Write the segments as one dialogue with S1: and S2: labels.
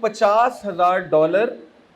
S1: $50,000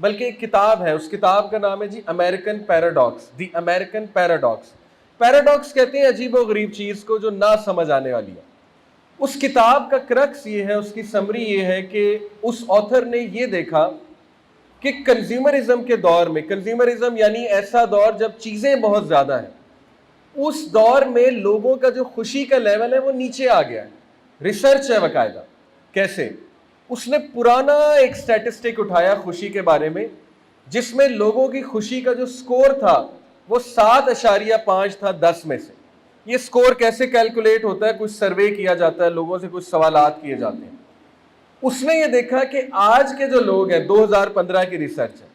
S1: بلکہ ایک کتاب ہے, اس کتاب کا نام ہے جی امریکن پیراڈاکس, دی امریکن پیراڈاکس. پیراڈاکس کہتے ہیں عجیب و غریب چیز کو جو نہ سمجھ آنے والی ہے. اس کتاب کا کرکس یہ ہے, اس کی سمری یہ ہے کہ اس آتھر نے یہ دیکھا کہ کنزیومرزم کے دور میں, کنزیومرزم یعنی ایسا دور جب چیزیں بہت زیادہ ہیں, اس دور میں لوگوں کا جو خوشی کا لیول ہے وہ نیچے آ گیا ہے. ریسرچ ہے باقاعدہ. کیسے؟ اس نے پرانا ایک سٹیٹسٹک اٹھایا خوشی کے بارے میں, جس میں لوگوں کی خوشی کا جو سکور تھا وہ 7.5 تھا 10 میں سے. یہ سکور کیسے کیلکولیٹ ہوتا ہے؟ کچھ سروے کیا جاتا ہے, لوگوں سے کچھ سوالات کیے جاتے ہیں. اس نے یہ دیکھا کہ آج کے جو لوگ ہیں, 2015 کی ریسرچ ہے,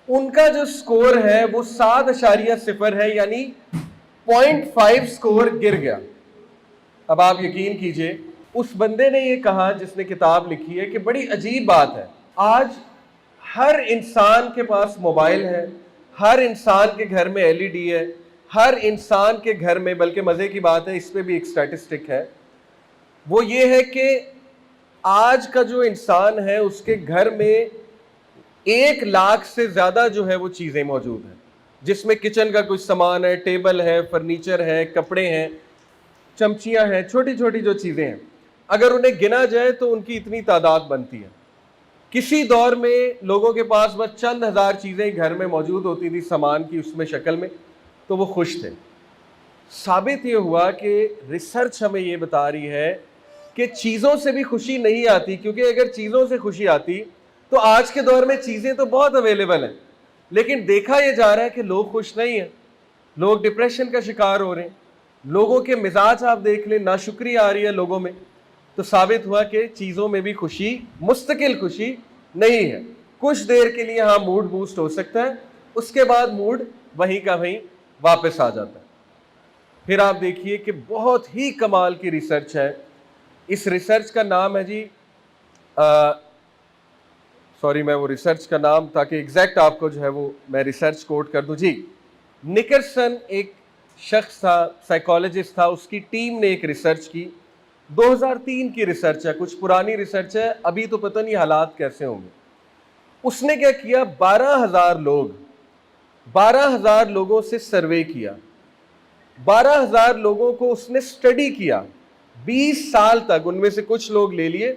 S1: ان کا جو سکور ہے وہ 7.0 ہے, یعنی 0.5 سکور گر گیا. اب آپ یقین کیجئے, اس بندے نے یہ کہا جس نے کتاب لکھی ہے کہ بڑی عجیب بات ہے, آج ہر انسان کے پاس موبائل ہے, ہر انسان کے گھر میں LED ہے, ہر انسان کے گھر میں, بلکہ مزے کی بات ہے اس پہ بھی ایک سٹیٹسٹک ہے, وہ یہ ہے کہ آج کا جو انسان ہے اس کے گھر میں 1 لاکھ سے زیادہ جو ہے وہ چیزیں موجود ہیں, جس میں کچن کا کچھ سامان ہے, ٹیبل ہے, فرنیچر ہے, کپڑے ہیں, چمچیاں ہیں, چھوٹی چھوٹی جو چیزیں ہیں. اگر انہیں گنا جائے تو ان کی اتنی تعداد بنتی ہے. کسی دور میں لوگوں کے پاس بس چند ہزار چیزیں گھر میں موجود ہوتی تھی سامان کی اس میں شکل میں, تو وہ خوش تھے. ثابت یہ ہوا کہ ریسرچ ہمیں یہ بتا رہی ہے کہ چیزوں سے بھی خوشی نہیں آتی, کیونکہ اگر چیزوں سے خوشی آتی تو آج کے دور میں چیزیں تو بہت اویلیبل ہیں, لیکن دیکھا یہ جا رہا ہے کہ لوگ خوش نہیں ہیں, لوگ ڈپریشن کا شکار ہو رہے ہیں, لوگوں کے مزاج آپ دیکھ لیں, ناشکری آ رہی ہے لوگوں میں. تو ثابت ہوا کہ چیزوں میں بھی خوشی مستقل خوشی نہیں ہے. کچھ دیر کے لیے ہاں موڈ بوسٹ ہو سکتا ہے, اس کے بعد موڈ وہیں کا وہیں واپس آ جاتا ہے. پھر آپ دیکھیے کہ بہت ہی کمال کی ریسرچ ہے. اس ریسرچ کا نام ہے جی سوری میں وہ ریسرچ کا نام تاکہ ایگزیکٹ آپ کو جو ہے وہ میں ریسرچ کوٹ کر دوں جی. نکرسن ایک شخص تھا, سائیکالوجسٹ تھا, اس کی ٹیم نے ایک ریسرچ کی. 2003 کی ریسرچ ہے, کچھ پرانی ریسرچ ہے, ابھی تو پتہ نہیں حالات کیسے ہوں گے. اس نے کیا کیا, 12,000 لوگوں سے سروے کیا, 12,000 لوگوں کو اس نے سٹڈی کیا 20 سال تک. ان میں سے کچھ لوگ لے لیے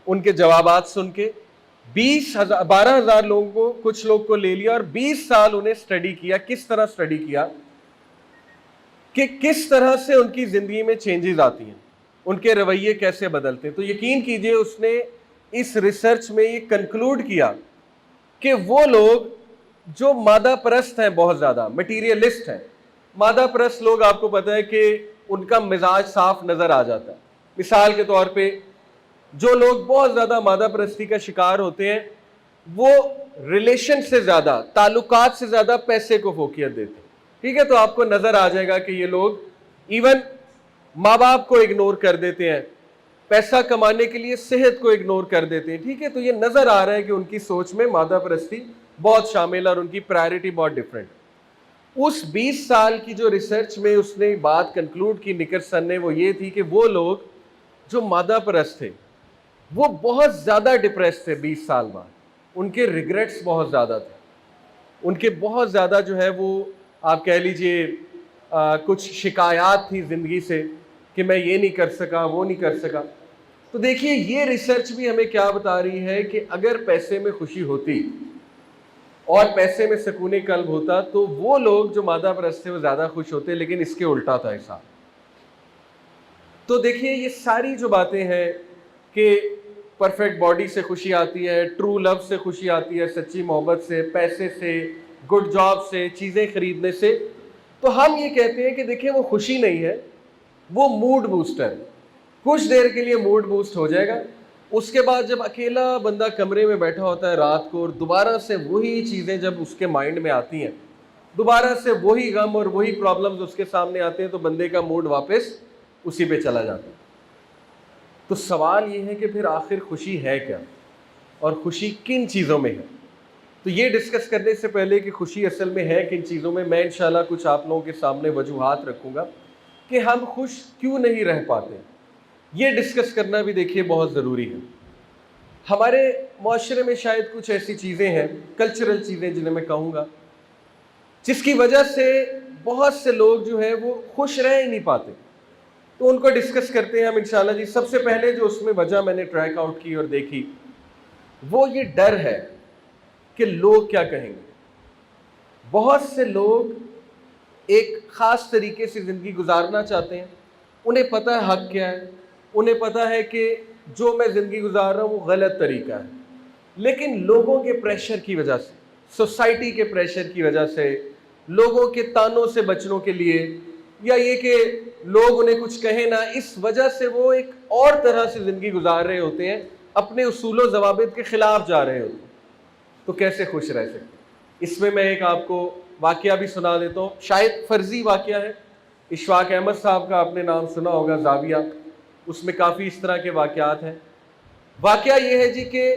S1: ان کے جوابات سن کے, 12,000 لوگوں کو, کچھ لوگ کو لے لیا اور 20 سال انہیں سٹڈی کیا. کس طرح سٹڈی کیا کہ کس طرح سے ان کی زندگی میں چینجز آتی ہیں, ان کے رویے کیسے بدلتے ہیں. تو یقین کیجئے اس نے اس ریسرچ میں یہ کنکلوڈ کیا کہ وہ لوگ جو مادہ پرست ہیں, بہت زیادہ مٹیریلسٹ ہیں. مادہ پرست لوگ آپ کو پتہ ہے کہ ان کا مزاج صاف نظر آ جاتا ہے. مثال کے طور پہ جو لوگ بہت زیادہ مادہ پرستی کا شکار ہوتے ہیں وہ ریلیشن سے زیادہ, تعلقات سے زیادہ پیسے کو فوقیت دیتے ہیں. ٹھیک ہے, تو آپ کو نظر آ جائے گا کہ یہ لوگ ایون ماں باپ کو اگنور کر دیتے ہیں, پیسہ کمانے کے لیے صحت کو اگنور کر دیتے ہیں. ٹھیک ہے, تو یہ نظر آ رہا ہے کہ ان کی سوچ میں مادہ پرستی بہت شامل ہے اور ان کی پرائرٹی بہت ڈفرینٹ. اس 20 سال کی جو ریسرچ میں اس نے بات کنکلوڈ کی نکرسن نے, وہ یہ تھی کہ وہ لوگ جو مادہ پرست تھے وہ بہت زیادہ ڈپریس تھے 20 سال بعد. ان کے ریگریٹس بہت زیادہ تھے, ان کے بہت زیادہ جو ہے وہ آپ کہہ لیجئے کچھ شکایات تھی زندگی سے کہ میں یہ نہیں کر سکا, وہ نہیں کر سکا. تو دیکھیے یہ ریسرچ بھی ہمیں کیا بتا رہی ہے کہ اگر پیسے میں خوشی ہوتی اور پیسے میں سکون قلب ہوتا تو وہ لوگ جو مادہ پرست تھے وہ زیادہ خوش ہوتے, لیکن اس کے الٹا تھا حساب. تو دیکھیے یہ ساری جو باتیں ہیں کہ پرفیکٹ باڈی سے خوشی آتی ہے, ٹرو لو سے خوشی آتی ہے, سچی محبت سے, پیسے سے, گڈ جاب سے, چیزیں خریدنے سے, تو ہم یہ کہتے ہیں کہ دیکھیں وہ خوشی نہیں ہے, وہ موڈ بوسٹر. کچھ دیر کے لیے موڈ بوسٹ ہو جائے گا, اس کے بعد جب اکیلا بندہ کمرے میں بیٹھا ہوتا ہے رات کو اور دوبارہ سے وہی چیزیں جب اس کے مائنڈ میں آتی ہیں, دوبارہ سے وہی غم اور وہی پرابلمز اس کے سامنے آتے ہیں, تو بندے کا موڈ واپس اسی پہ چلا جاتا ہے. تو سوال یہ ہے کہ پھر آخر خوشی ہے کیا اور خوشی کن چیزوں میں ہے. تو یہ ڈسکس کرنے سے پہلے کہ خوشی اصل میں ہے کن چیزوں میں انشاءاللہ کچھ آپ لوگوں کے سامنے وجوہات رکھوں گا کہ ہم خوش کیوں نہیں رہ پاتے. یہ ڈسکس کرنا بھی دیکھیے بہت ضروری ہے. ہمارے معاشرے میں شاید کچھ ایسی چیزیں ہیں، کلچرل چیزیں جنہیں میں کہوں گا، جس کی وجہ سے بہت سے لوگ جو ہے وہ خوش رہ ہی نہیں پاتے. تو ان کو ڈسکس کرتے ہیں ہم انشاءاللہ جی. سب سے پہلے جو اس میں وجہ میں نے ٹریک آؤٹ کی اور دیکھی، وہ یہ ڈر ہے کہ لوگ کیا کہیں گے. بہت سے لوگ ایک خاص طریقے سے زندگی گزارنا چاہتے ہیں، انہیں پتہ ہے حق کیا ہے، انہیں پتہ ہے کہ جو میں زندگی گزار رہا ہوں وہ غلط طریقہ ہے، لیکن لوگوں کے پریشر کی وجہ سے، سوسائٹی کے پریشر کی وجہ سے، لوگوں کے تانوں سے بچنے کے لیے، یا یہ کہ لوگ انہیں کچھ کہیں نہ، اس وجہ سے وہ ایک اور طرح سے زندگی گزار رہے ہوتے ہیں، اپنے اصول و ضوابط کے خلاف جا رہے ہوتے ہیں. تو کیسے خوش رہ سکتے؟ اس میں ایک آپ کو واقعہ بھی سنا دیتا ہوں، شاید فرضی واقعہ ہے. اشفاق احمد صاحب کا آپ نے نام سنا ہوگا، زاویہ، اس میں کافی اس طرح کے واقعات ہیں. واقعہ یہ ہے جی کہ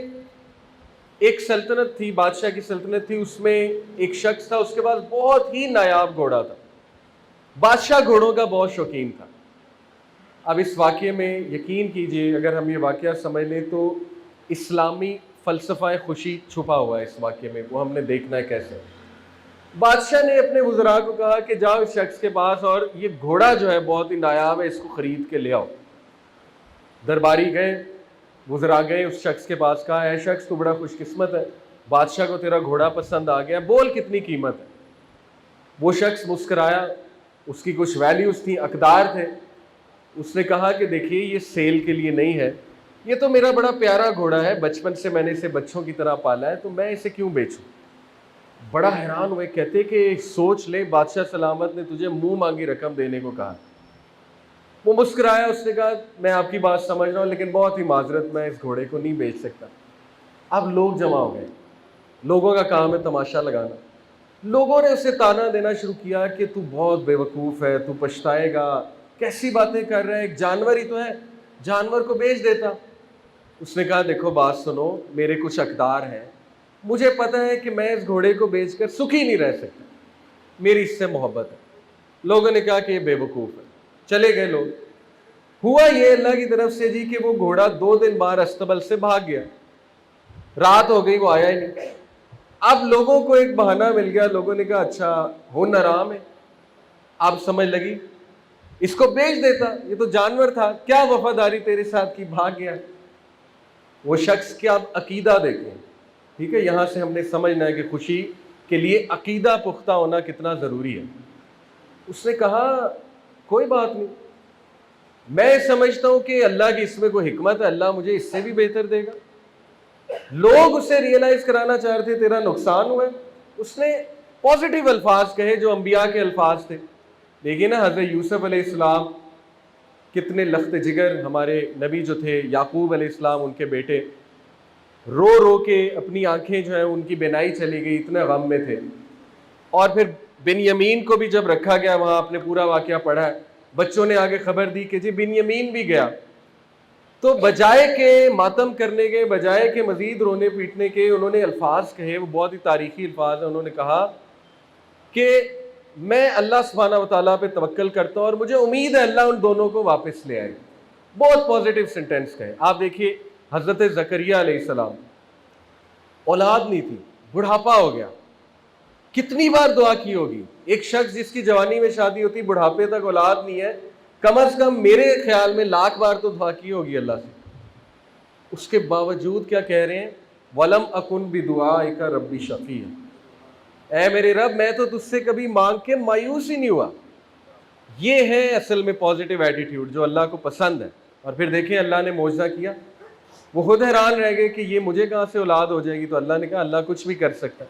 S1: ایک سلطنت تھی، بادشاہ کی سلطنت تھی، اس میں ایک شخص تھا، اس کے پاس بہت ہی نایاب گھوڑا تھا. بادشاہ گھوڑوں کا بہت شوقین تھا. اب اس واقعے میں یقین کیجئے، اگر ہم یہ واقعہ سمجھ لیں تو اسلامی فلسفہ خوشی چھپا ہوا ہے اس واقعے میں، وہ ہم نے دیکھنا ہے کیسے. بادشاہ نے اپنے وزراء کو کہا کہ جاؤ اس شخص کے پاس، اور یہ گھوڑا جو ہے بہت ہی نایاب ہے، اس کو خرید کے لے آؤ. درباری گئے، وزراء گئے اس شخص کے پاس، کہا اے شخص تو بڑا خوش قسمت ہے، بادشاہ کو تیرا گھوڑا پسند آ گیا، بول کتنی قیمت ہے. وہ شخص مسکرایا، اس کی کچھ ویلیوز تھیں، اقدار تھے. اس نے کہا کہ دیکھیے یہ سیل کے لیے نہیں ہے، یہ تو میرا بڑا پیارا گھوڑا ہے، بچپن سے میں نے اسے بچوں کی طرح پالا ہے، تو میں اسے کیوں بیچوں. بڑا حیران ہوئے، کہتے کہ سوچ لے بادشاہ سلامت نے تجھے منہ مانگی رقم دینے کو کہا. وہ مسکرایا، اس نے کہا میں آپ کی بات سمجھ رہا ہوں لیکن بہت ہی معذرت، میں اس گھوڑے کو نہیں بیچ سکتا. اب لوگ جمع ہو گئے، لوگوں کا کام ہے تماشا لگانا. لوگوں نے اسے تانا دینا شروع کیا کہ تو بہت بے وقوف ہے، تو پچھتائے گا، کیسی باتیں کر رہے ہیں، ایک جانور ہی تو ہے، جانور کو بیچ دیتا. اس نے کہا دیکھو بات سنو، میرے کچھ اقدار ہیں، مجھے پتہ ہے کہ میں اس گھوڑے کو بیچ کر سکھی نہیں رہ سکتا، میری اس سے محبت ہے. لوگوں نے کہا کہ یہ بے وقوف ہے، چلے گئے لوگ. ہوا یہ اللہ کی طرف سے جی کہ وہ گھوڑا 2 دن بعد استبل سے بھاگ گیا. رات ہو گئی، وہ آیا ہی نہیں. اب لوگوں کو ایک بہانہ مل گیا، لوگوں نے کہا اچھا ہن حرام ہے. اب سمجھ لگی اس کو بیچ دیتا، یہ تو جانور تھا، کیا وفاداری تیرے ساتھ کی، بھاگ گیا. وہ شخص کیا عقیدہ دیکھیں، ٹھیک ہے، یہاں سے ہم نے سمجھنا ہے کہ خوشی کے لیے عقیدہ پختہ ہونا کتنا ضروری ہے. اس نے کہا کوئی بات نہیں، میں سمجھتا ہوں کہ اللہ کی اس میں کوئی حکمت ہے، اللہ مجھے اس سے بھی بہتر دے گا. لوگ اسے ریئلائز کرانا چاہ رہے تھے تیرا نقصان ہوا ہے. اس نے پازیٹیو الفاظ کہے جو انبیاء کے الفاظ تھے. دیکھیے نا حضرت یوسف علیہ السلام کتنے لخت جگر، ہمارے نبی جو تھے یعقوب علیہ السلام، ان کے بیٹے، رو رو کے اپنی آنکھیں جو ہیں ان کی بینائی چلی گئی، اتنے غم میں تھے. اور پھر بنیامین کو بھی جب رکھا گیا وہاں، آپ نے پورا واقعہ پڑھا ہے، بچوں نے آگے خبر دی کہ جی بنیامین بھی گیا. تو بجائے کہ ماتم کرنے کے، بجائے کہ مزید رونے پیٹنے کے، انہوں نے الفاظ کہے، وہ بہت ہی تاریخی الفاظ ہیں. انہوں نے کہا کہ میں اللہ سبحانہ و تعالیٰ پہ توکل کرتا ہوں اور مجھے امید ہے اللہ ان دونوں کو واپس لے آئے. بہت پازیٹیو سینٹینس کہے. آپ دیکھیے حضرت زکریا علیہ السلام، اولاد نہیں تھی، بڑھاپا ہو گیا، کتنی بار دعا کی ہوگی. ایک شخص جس کی جوانی میں شادی ہوتی، بڑھاپے تک اولاد نہیں ہے، کم از کم میرے خیال میں 1,00,000 بار تو دعا کی ہوگی اللہ سے. اس کے باوجود کیا کہہ رہے ہیں، وَلَمْ أَكُنْ بِدُعَائِكَ رَبِّ شَقِيًّا، اے میرے رب میں تو تجھ سے کبھی مانگ کے مایوس ہی نہیں ہوا. یہ ہے اصل میں پازیٹیو ایٹیٹیوڈ جو اللہ کو پسند ہے. اور پھر دیکھیں اللہ نے معجزہ کیا، وہ خود حیران رہ گئے کہ یہ مجھے کہاں سے اولاد ہو جائے گی. تو اللہ نے کہا اللہ کچھ بھی کر سکتا ہے.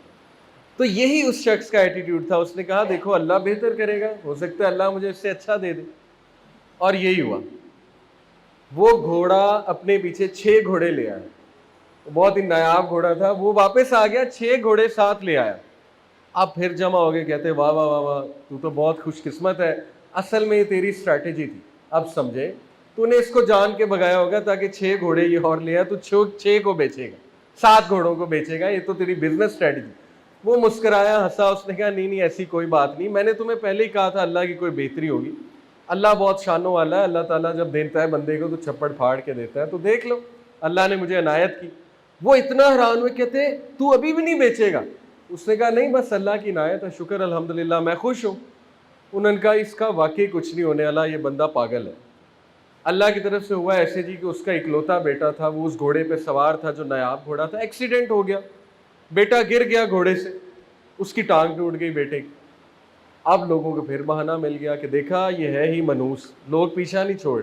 S1: تو یہی اس شخص کا ایٹیٹیوڈ تھا. اس نے کہا دیکھو اللہ بہتر کرے گا، ہو سکتا ہے اللہ مجھے اس سے اچھا دے دے. اور یہی ہوا. وہ گھوڑا اپنے پیچھے 6 گھوڑے لے آیا، بہت ہی نایاب گھوڑا تھا. وہ واپس آ گیا، 6 گھوڑے ساتھ لے آیا. اب پھر جمع ہو گئے، کہتے واہ واہ واہ واہ، تو بہت خوش قسمت ہے، اصل میں یہ تیری اسٹریٹجی تھی. اب سمجھے، تو نے اس کو جان کے بھگایا ہوگا تاکہ 6 گھوڑے یہ اور لے آیا، تو 6 کو بیچے گا، 7 گھوڑوں کو بیچے گا، یہ تو تیری بزنس اسٹریٹجی. وہ مسکرایا، ہنسا. اس نے کہا نہیں ایسی کوئی بات نہیں، میں نے تمہیں پہلے ہی کہا تھا اللہ کی کوئی بہتری ہوگی. اللہ بہت شانوں والا ہے، اللہ تعالیٰ جب دیتا ہے بندے کو تو چھپڑ پھاڑ کے دیتا ہے. تو دیکھ لو اللہ نے مجھے عنایت کی. وہ اتنا حیران ہوئے، کہتے تو ابھی بھی نہیں بیچے گا؟ اس نے کہا نہیں، بس اللہ کی عنایت ہے، شکر الحمدللہ، میں خوش ہوں۔ انہوں نے کہا اس کا واقعی کچھ نہیں ہونے والا، یہ بندہ پاگل ہے۔ اللہ کی طرف سے ہوا ایسے جی کہ اس کا اکلوتا بیٹا تھا، وہ اس گھوڑے پہ سوار تھا جو نایاب گھوڑا تھا، ایکسیڈنٹ ہو گیا، بیٹا گر گیا گھوڑے سے، اس کی ٹانگ ٹوٹ گئی بیٹے کی۔ اب لوگوں کو پھر بہانہ مل گیا کہ دیکھا یہ ہے ہی منوس، لوگ پیچھا نہیں چھوڑ،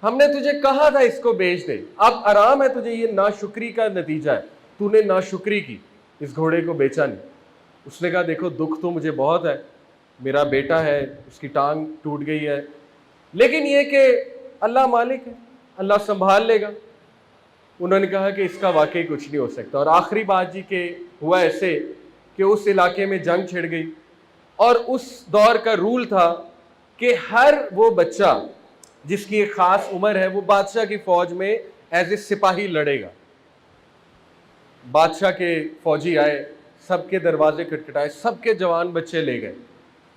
S1: ہم نے تجھے کہا تھا اس کو بیچ دے، اب آرام ہے تجھے، یہ ناشکری کا نتیجہ ہے، تو نے ناشکری کی، اس گھوڑے کو بیچا نہیں۔ اس نے کہا دیکھو دکھ تو مجھے بہت ہے، میرا بیٹا ہے، اس کی ٹانگ ٹوٹ گئی ہے، لیکن یہ کہ اللہ مالک ہے، اللہ سنبھال لے گا۔ انہوں نے کہا کہ اس کا واقعی کچھ نہیں ہو سکتا۔ اور آخری بات جی کہ ہوا ایسے کہ اس علاقے میں جنگ چھڑ گئی، اور اس دور کا رول تھا کہ ہر وہ بچہ جس کی ایک خاص عمر ہے وہ بادشاہ کی فوج میں ایز اے سپاہی لڑے گا۔ بادشاہ کے فوجی آئے، سب کے دروازے کھٹکھٹائے، سب کے جوان بچے لے گئے۔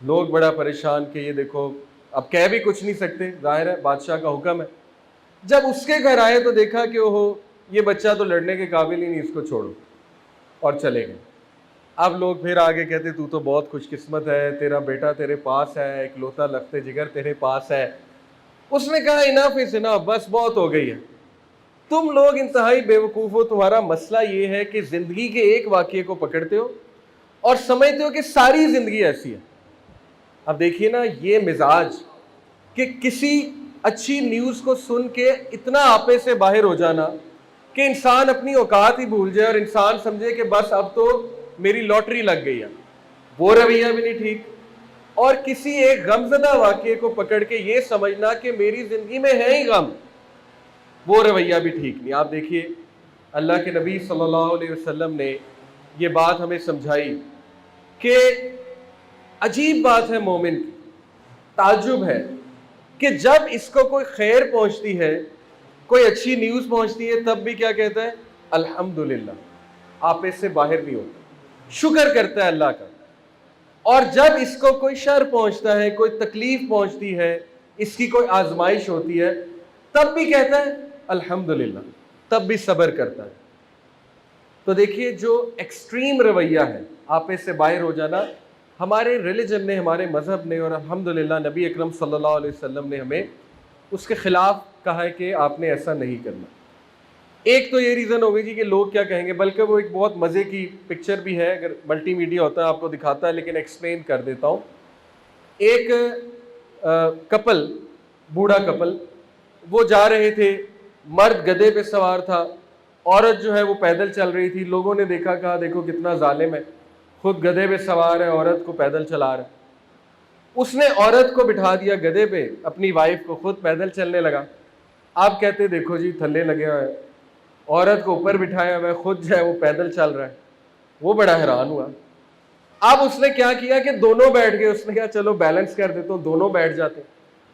S1: لوگ بڑا پریشان کہ یہ دیکھو اب کہہ بھی کچھ نہیں سکتے، ظاہر ہے بادشاہ کا حکم ہے۔ جب اس کے گھر آئے تو دیکھا کہ اوہو یہ بچہ تو لڑنے کے قابل ہی نہیں، اس کو چھوڑو، اور چلے گئے۔ اب لوگ پھر آگے کہتے تو بہت خوش قسمت ہے، تیرا بیٹا تیرے پاس ہے، اکلوتا لخت جگر تیرے پاس ہے۔ اس نے کہا انف از انف، بس بہت ہو گئی ہے، تم لوگ انتہائی بے وقوف ہو، تمہارا مسئلہ یہ ہے کہ زندگی کے ایک واقعے کو پکڑتے ہو اور سمجھتے ہو کہ ساری زندگی ایسی ہے۔ اب دیکھیے نا یہ مزاج کہ کسی اچھی نیوز کو سن کے اتنا آپے سے باہر ہو جانا کہ انسان اپنی اوقات ہی بھول جائے اور انسان سمجھے کہ بس اب تو میری لاٹری لگ گئی ہے، وہ رویہ بھی نہیں ٹھیک۔ اور کسی ایک غمزدہ واقعے کو پکڑ کے یہ سمجھنا کہ میری زندگی میں ہے ہی غم، وہ رویہ بھی ٹھیک نہیں۔ آپ دیکھیے اللہ کے نبی صلی اللہ علیہ وسلم نے یہ بات ہمیں سمجھائی کہ عجیب بات ہے مومن کی، تعجب ہے کہ جب اس کو کوئی خیر پہنچتی ہے، کوئی اچھی نیوز پہنچتی ہے، تب بھی کیا کہتا ہے؟ الحمدللہ، آپے سے باہر نہیں ہوتا، شکر کرتا ہے اللہ کا۔ اور جب اس کو کوئی شر پہنچتا ہے، کوئی تکلیف پہنچتی ہے، اس کی کوئی آزمائش ہوتی ہے، تب بھی کہتا ہے الحمدللہ، تب بھی صبر کرتا ہے۔ تو دیکھیے جو ایکسٹریم رویہ ہے، آپے سے باہر ہو جانا، ہمارے ریلیجن نے، ہمارے مذہب نے، اور الحمدللہ نبی اکرم صلی اللہ علیہ وسلم نے ہمیں اس کے خلاف کہا ہے کہ آپ نے ایسا نہیں کرنا۔ ایک تو یہ ریزن ہوگی جی کہ لوگ کیا کہیں گے، بلکہ وہ ایک بہت مزے کی پکچر بھی ہے، اگر ملٹی میڈیا ہوتا ہے آپ کو دکھاتا ہے، لیکن ایکسپلین کر دیتا ہوں۔ ایک کپل، بوڑھا کپل، وہ جا رہے تھے، مرد گدھے پہ سوار تھا، عورت جو ہے وہ پیدل چل رہی تھی۔ لوگوں نے دیکھا، کہا دیکھو کتنا ظالم ہے، خود گدھے پہ سوار ہے، عورت کو پیدل چلا رہا ہے۔ اس نے عورت کو بٹھا دیا گدھے پہ، اپنی وائف کو، خود پیدل چلنے لگا۔ آپ کہتے دیکھو جی تھلے لگے ہوئے، عورت کو اوپر بٹھایا ہوا ہے، خود جو ہے وہ پیدل چل رہا ہے۔ وہ بڑا حیران ہوا۔ اب اس نے کیا کیا کہ دونوں بیٹھ گئے، اس نے کہا چلو بیلنس کر دیتا ہوں، دونوں بیٹھ جاتے۔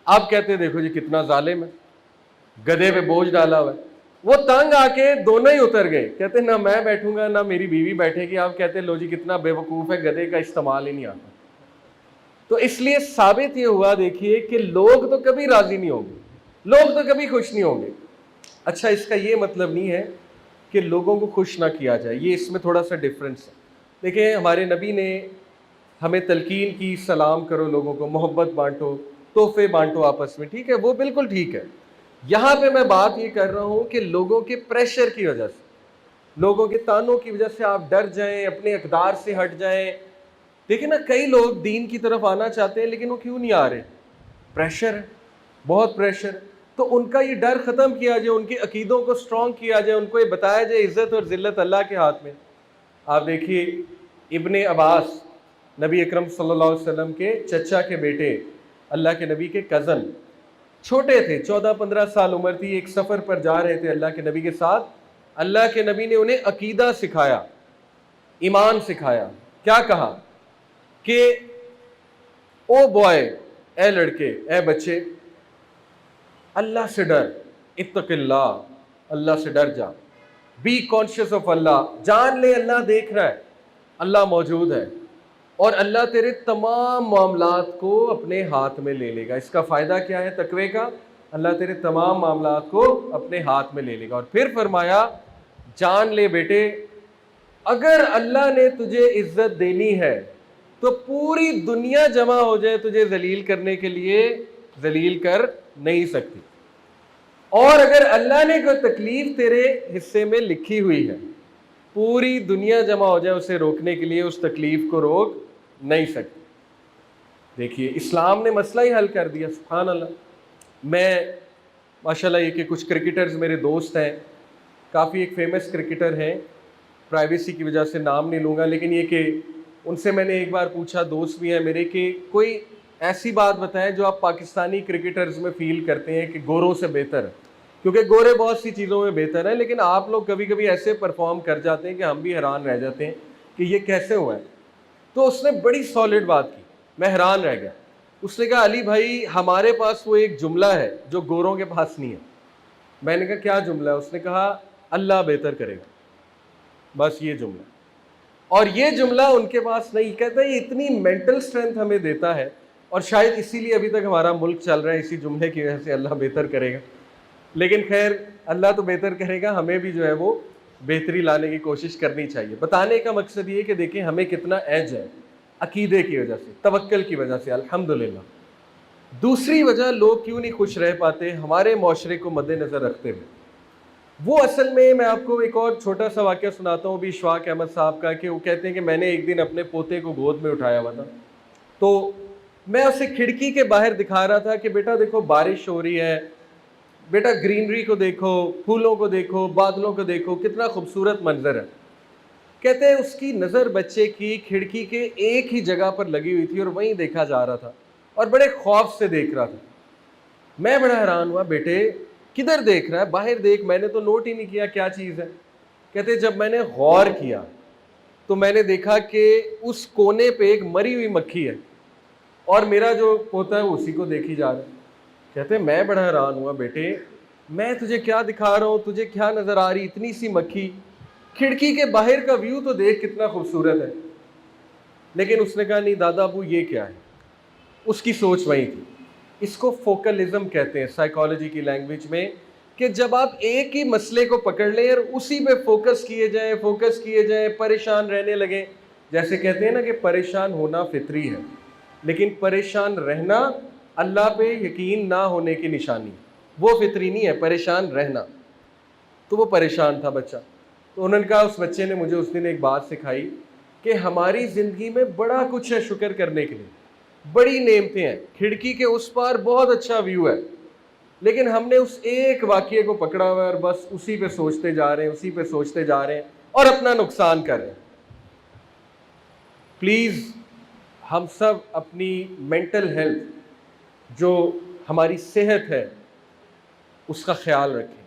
S1: آپ کہتے دیکھو جی کتنا ظالم ہے، گدھے پہ بوجھ ڈالا ہوا ہے۔ وہ تنگ آ کے دونوں ہی اتر گئے، کہتے نہ میں بیٹھوں گا نہ میری بیوی بیٹھے گی۔ آپ کہتے لو جی کتنا بے وقوف ہے، گدھے کا استعمال ہی نہیں آتا۔ تو اس لیے ثابت یہ ہوا دیکھیے کہ لوگ تو کبھی راضی نہیں ہوں گے، لوگ تو کبھی خوش نہیں ہوں گے۔ اچھا اس کا یہ مطلب نہیں ہے کہ لوگوں کو خوش نہ کیا جائے، یہ اس میں تھوڑا سا ڈفرینس ہے۔ دیکھیں ہمارے نبی نے ہمیں تلقین کی، سلام کرو لوگوں کو، محبت بانٹو، تحفے بانٹو آپس میں، ٹھیک ہے، وہ بالکل ٹھیک ہے۔ یہاں پہ میں بات یہ کر رہا ہوں کہ لوگوں کے پریشر کی وجہ سے، لوگوں کے تانوں کی وجہ سے آپ ڈر جائیں، اپنے اقدار سے ہٹ جائیں۔ دیکھیں نا کئی لوگ دین کی طرف آنا چاہتے ہیں لیکن وہ کیوں نہیں آ رہے؟ پریشر ہے، بہت پریشر۔ تو ان کا یہ ڈر ختم کیا جائے، ان کے عقیدوں کو سٹرونگ کیا جائے، ان کو یہ بتایا جائے عزت اور ذلت اللہ کے ہاتھ میں۔ آپ دیکھیے ابن عباس، نبی اکرم صلی اللہ علیہ وسلم کے چچا کے بیٹے، اللہ کے نبی کے کزن، چھوٹے تھے، 14-15 سال عمر تھی، ایک سفر پر جا رہے تھے اللہ کے نبی کے ساتھ۔ اللہ کے نبی نے انہیں عقیدہ سکھایا، ایمان سکھایا۔ کیا کہا کہ او بوائے، اے لڑکے، اے بچے، اللہ سے ڈر، اتق اللہ، اللہ سے ڈر جا، بی کانشیس آف اللہ، جان لے اللہ دیکھ رہا ہے، اللہ موجود ہے، اور اللہ تیرے تمام معاملات کو اپنے ہاتھ میں لے لے گا۔ اس کا فائدہ کیا ہے تقوی کا؟ اللہ تیرے تمام معاملات کو اپنے ہاتھ میں لے لے گا۔ اور پھر فرمایا جان لے بیٹے، اگر اللہ نے تجھے عزت دینی ہے تو پوری دنیا جمع ہو جائے تجھے ذلیل کرنے کے لیے، ذلیل کر نہیں سکتی۔ اور اگر اللہ نے کوئی تکلیف تیرے حصے میں لکھی ہوئی ہے، پوری دنیا جمع ہو جائے اسے روکنے کے لیے، اس تکلیف کو روک نہیں سکتی۔ دیکھیے اسلام نے مسئلہ ہی حل کر دیا، سبحان اللہ۔ میں ماشاءاللہ یہ کہ کچھ کرکٹرز میرے دوست ہیں، کافی ایک فیمس کرکٹر ہیں، پرائیویسی کی وجہ سے نام نہیں لوں گا، لیکن یہ کہ ان سے میں نے ایک بار پوچھا، دوست بھی ہیں میرے، کہ کوئی ایسی بات بتائیں جو آپ پاکستانی کرکٹرز میں فیل کرتے ہیں کہ گوروں سے بہتر ہے، کیونکہ گورے بہت سی چیزوں میں بہتر ہیں، لیکن آپ لوگ کبھی کبھی ایسے پرفارم کر جاتے ہیں کہ ہم بھی حیران رہ جاتے ہیں کہ یہ کیسے ہوا ہے۔ تو اس نے بڑی سالڈ بات کی، میں حیران رہ گیا۔ اس نے کہا علی بھائی ہمارے پاس وہ ایک جملہ ہے جو گوروں کے پاس نہیں ہے۔ میں نے کہا کیا جملہ ہے؟ اس نے کہا اللہ بہتر کرے گا، بس یہ جملہ۔ اور یہ جملہ ان کے پاس نہیں، کہتا ہے یہ اتنی مینٹل سٹرینتھ ہمیں دیتا ہے، اور شاید اسی لیے ابھی تک ہمارا ملک چل رہا ہے، اسی جملے کی وجہ سے اللہ بہتر کرے گا۔ لیکن خیر اللہ تو بہتر کرے گا، ہمیں بھی جو ہے وہ بہتری لانے کی کوشش کرنی چاہیے۔ بتانے کا مقصد یہ کہ دیکھیں ہمیں کتنا ایج ہے عقیدے کی وجہ سے، توکل کی وجہ سے، الحمدللہ۔ دوسری وجہ لوگ کیوں نہیں خوش رہ پاتے ہمارے معاشرے کو مد نظر رکھتے ہوئے، وہ اصل میں آپ کو ایک اور چھوٹا سا واقعہ سناتا ہوں بھی اشفاق احمد صاحب کا، کہ وہ کہتے ہیں کہ میں نے ایک دن اپنے پوتے کو گود میں اٹھایا ہوا تھا، تو میں اسے کھڑکی کے باہر دکھا رہا تھا کہ بیٹا دیکھو بارش ہو رہی ہے، بیٹا گرینری کو دیکھو، پھولوں کو دیکھو، بادلوں کو دیکھو، کتنا خوبصورت منظر ہے۔ کہتے ہیں اس کی نظر بچے کی کھڑکی کے ایک ہی جگہ پر لگی ہوئی تھی اور وہیں دیکھا جا رہا تھا، اور بڑے خوف سے دیکھ رہا تھا۔ میں بڑا حیران ہوا، بیٹے کدھر دیکھ رہا ہے؟ باہر دیکھ، میں نے تو نوٹ ہی نہیں کیا کیا چیز ہے۔ کہتے جب میں نے غور کیا تو میں نے دیکھا کہ اس کونے پہ ایک مری ہوئی مکھی ہے، اور میرا جو پوتا ہے اسی کو دیکھی جا رہا ہے۔ کہتے میں بڑا حیران ہوا، بیٹے میں تجھے کیا دکھا رہا ہوں، تجھے کیا نظر آ رہی، اتنی سی مکھی، کھڑکی کے باہر کا ویو تو دیکھ کتنا خوبصورت ہے۔ لیکن اس نے کہا نہیں دادا ابو یہ کیا ہے، اس کی سوچ وہی تھی۔ اس کو فوکلزم کہتے ہیں سائیکالوجی کی لینگویج میں، کہ جب آپ ایک ہی مسئلے کو پکڑ لیں اور اسی پہ فوکس کیے جائیں، پریشان رہنے لگیں۔ جیسے کہتے ہیں نا کہ پریشان ہونا فطری ہے، لیکن پریشان رہنا اللہ پہ یقین نہ ہونے کی نشانی، وہ فطری نہیں ہے، پریشان رہنا۔ تو وہ پریشان تھا بچہ، تو انہوں نے کہا اس بچے نے مجھے اس دن ایک بات سکھائی کہ ہماری زندگی میں بڑا کچھ ہے شکر کرنے کے لیے، بڑی نعمتیں ہیں، کھڑکی کے اس پار بہت اچھا ویو ہے، لیکن ہم نے اس ایک واقعے کو پکڑا ہوا ہے اور بس اسی پہ سوچتے جا رہے ہیں اور اپنا نقصان کر رہے ہیں۔ پلیز ہم سب اپنی مینٹل ہیلتھ، جو ہماری صحت ہے، اس کا خیال رکھیں۔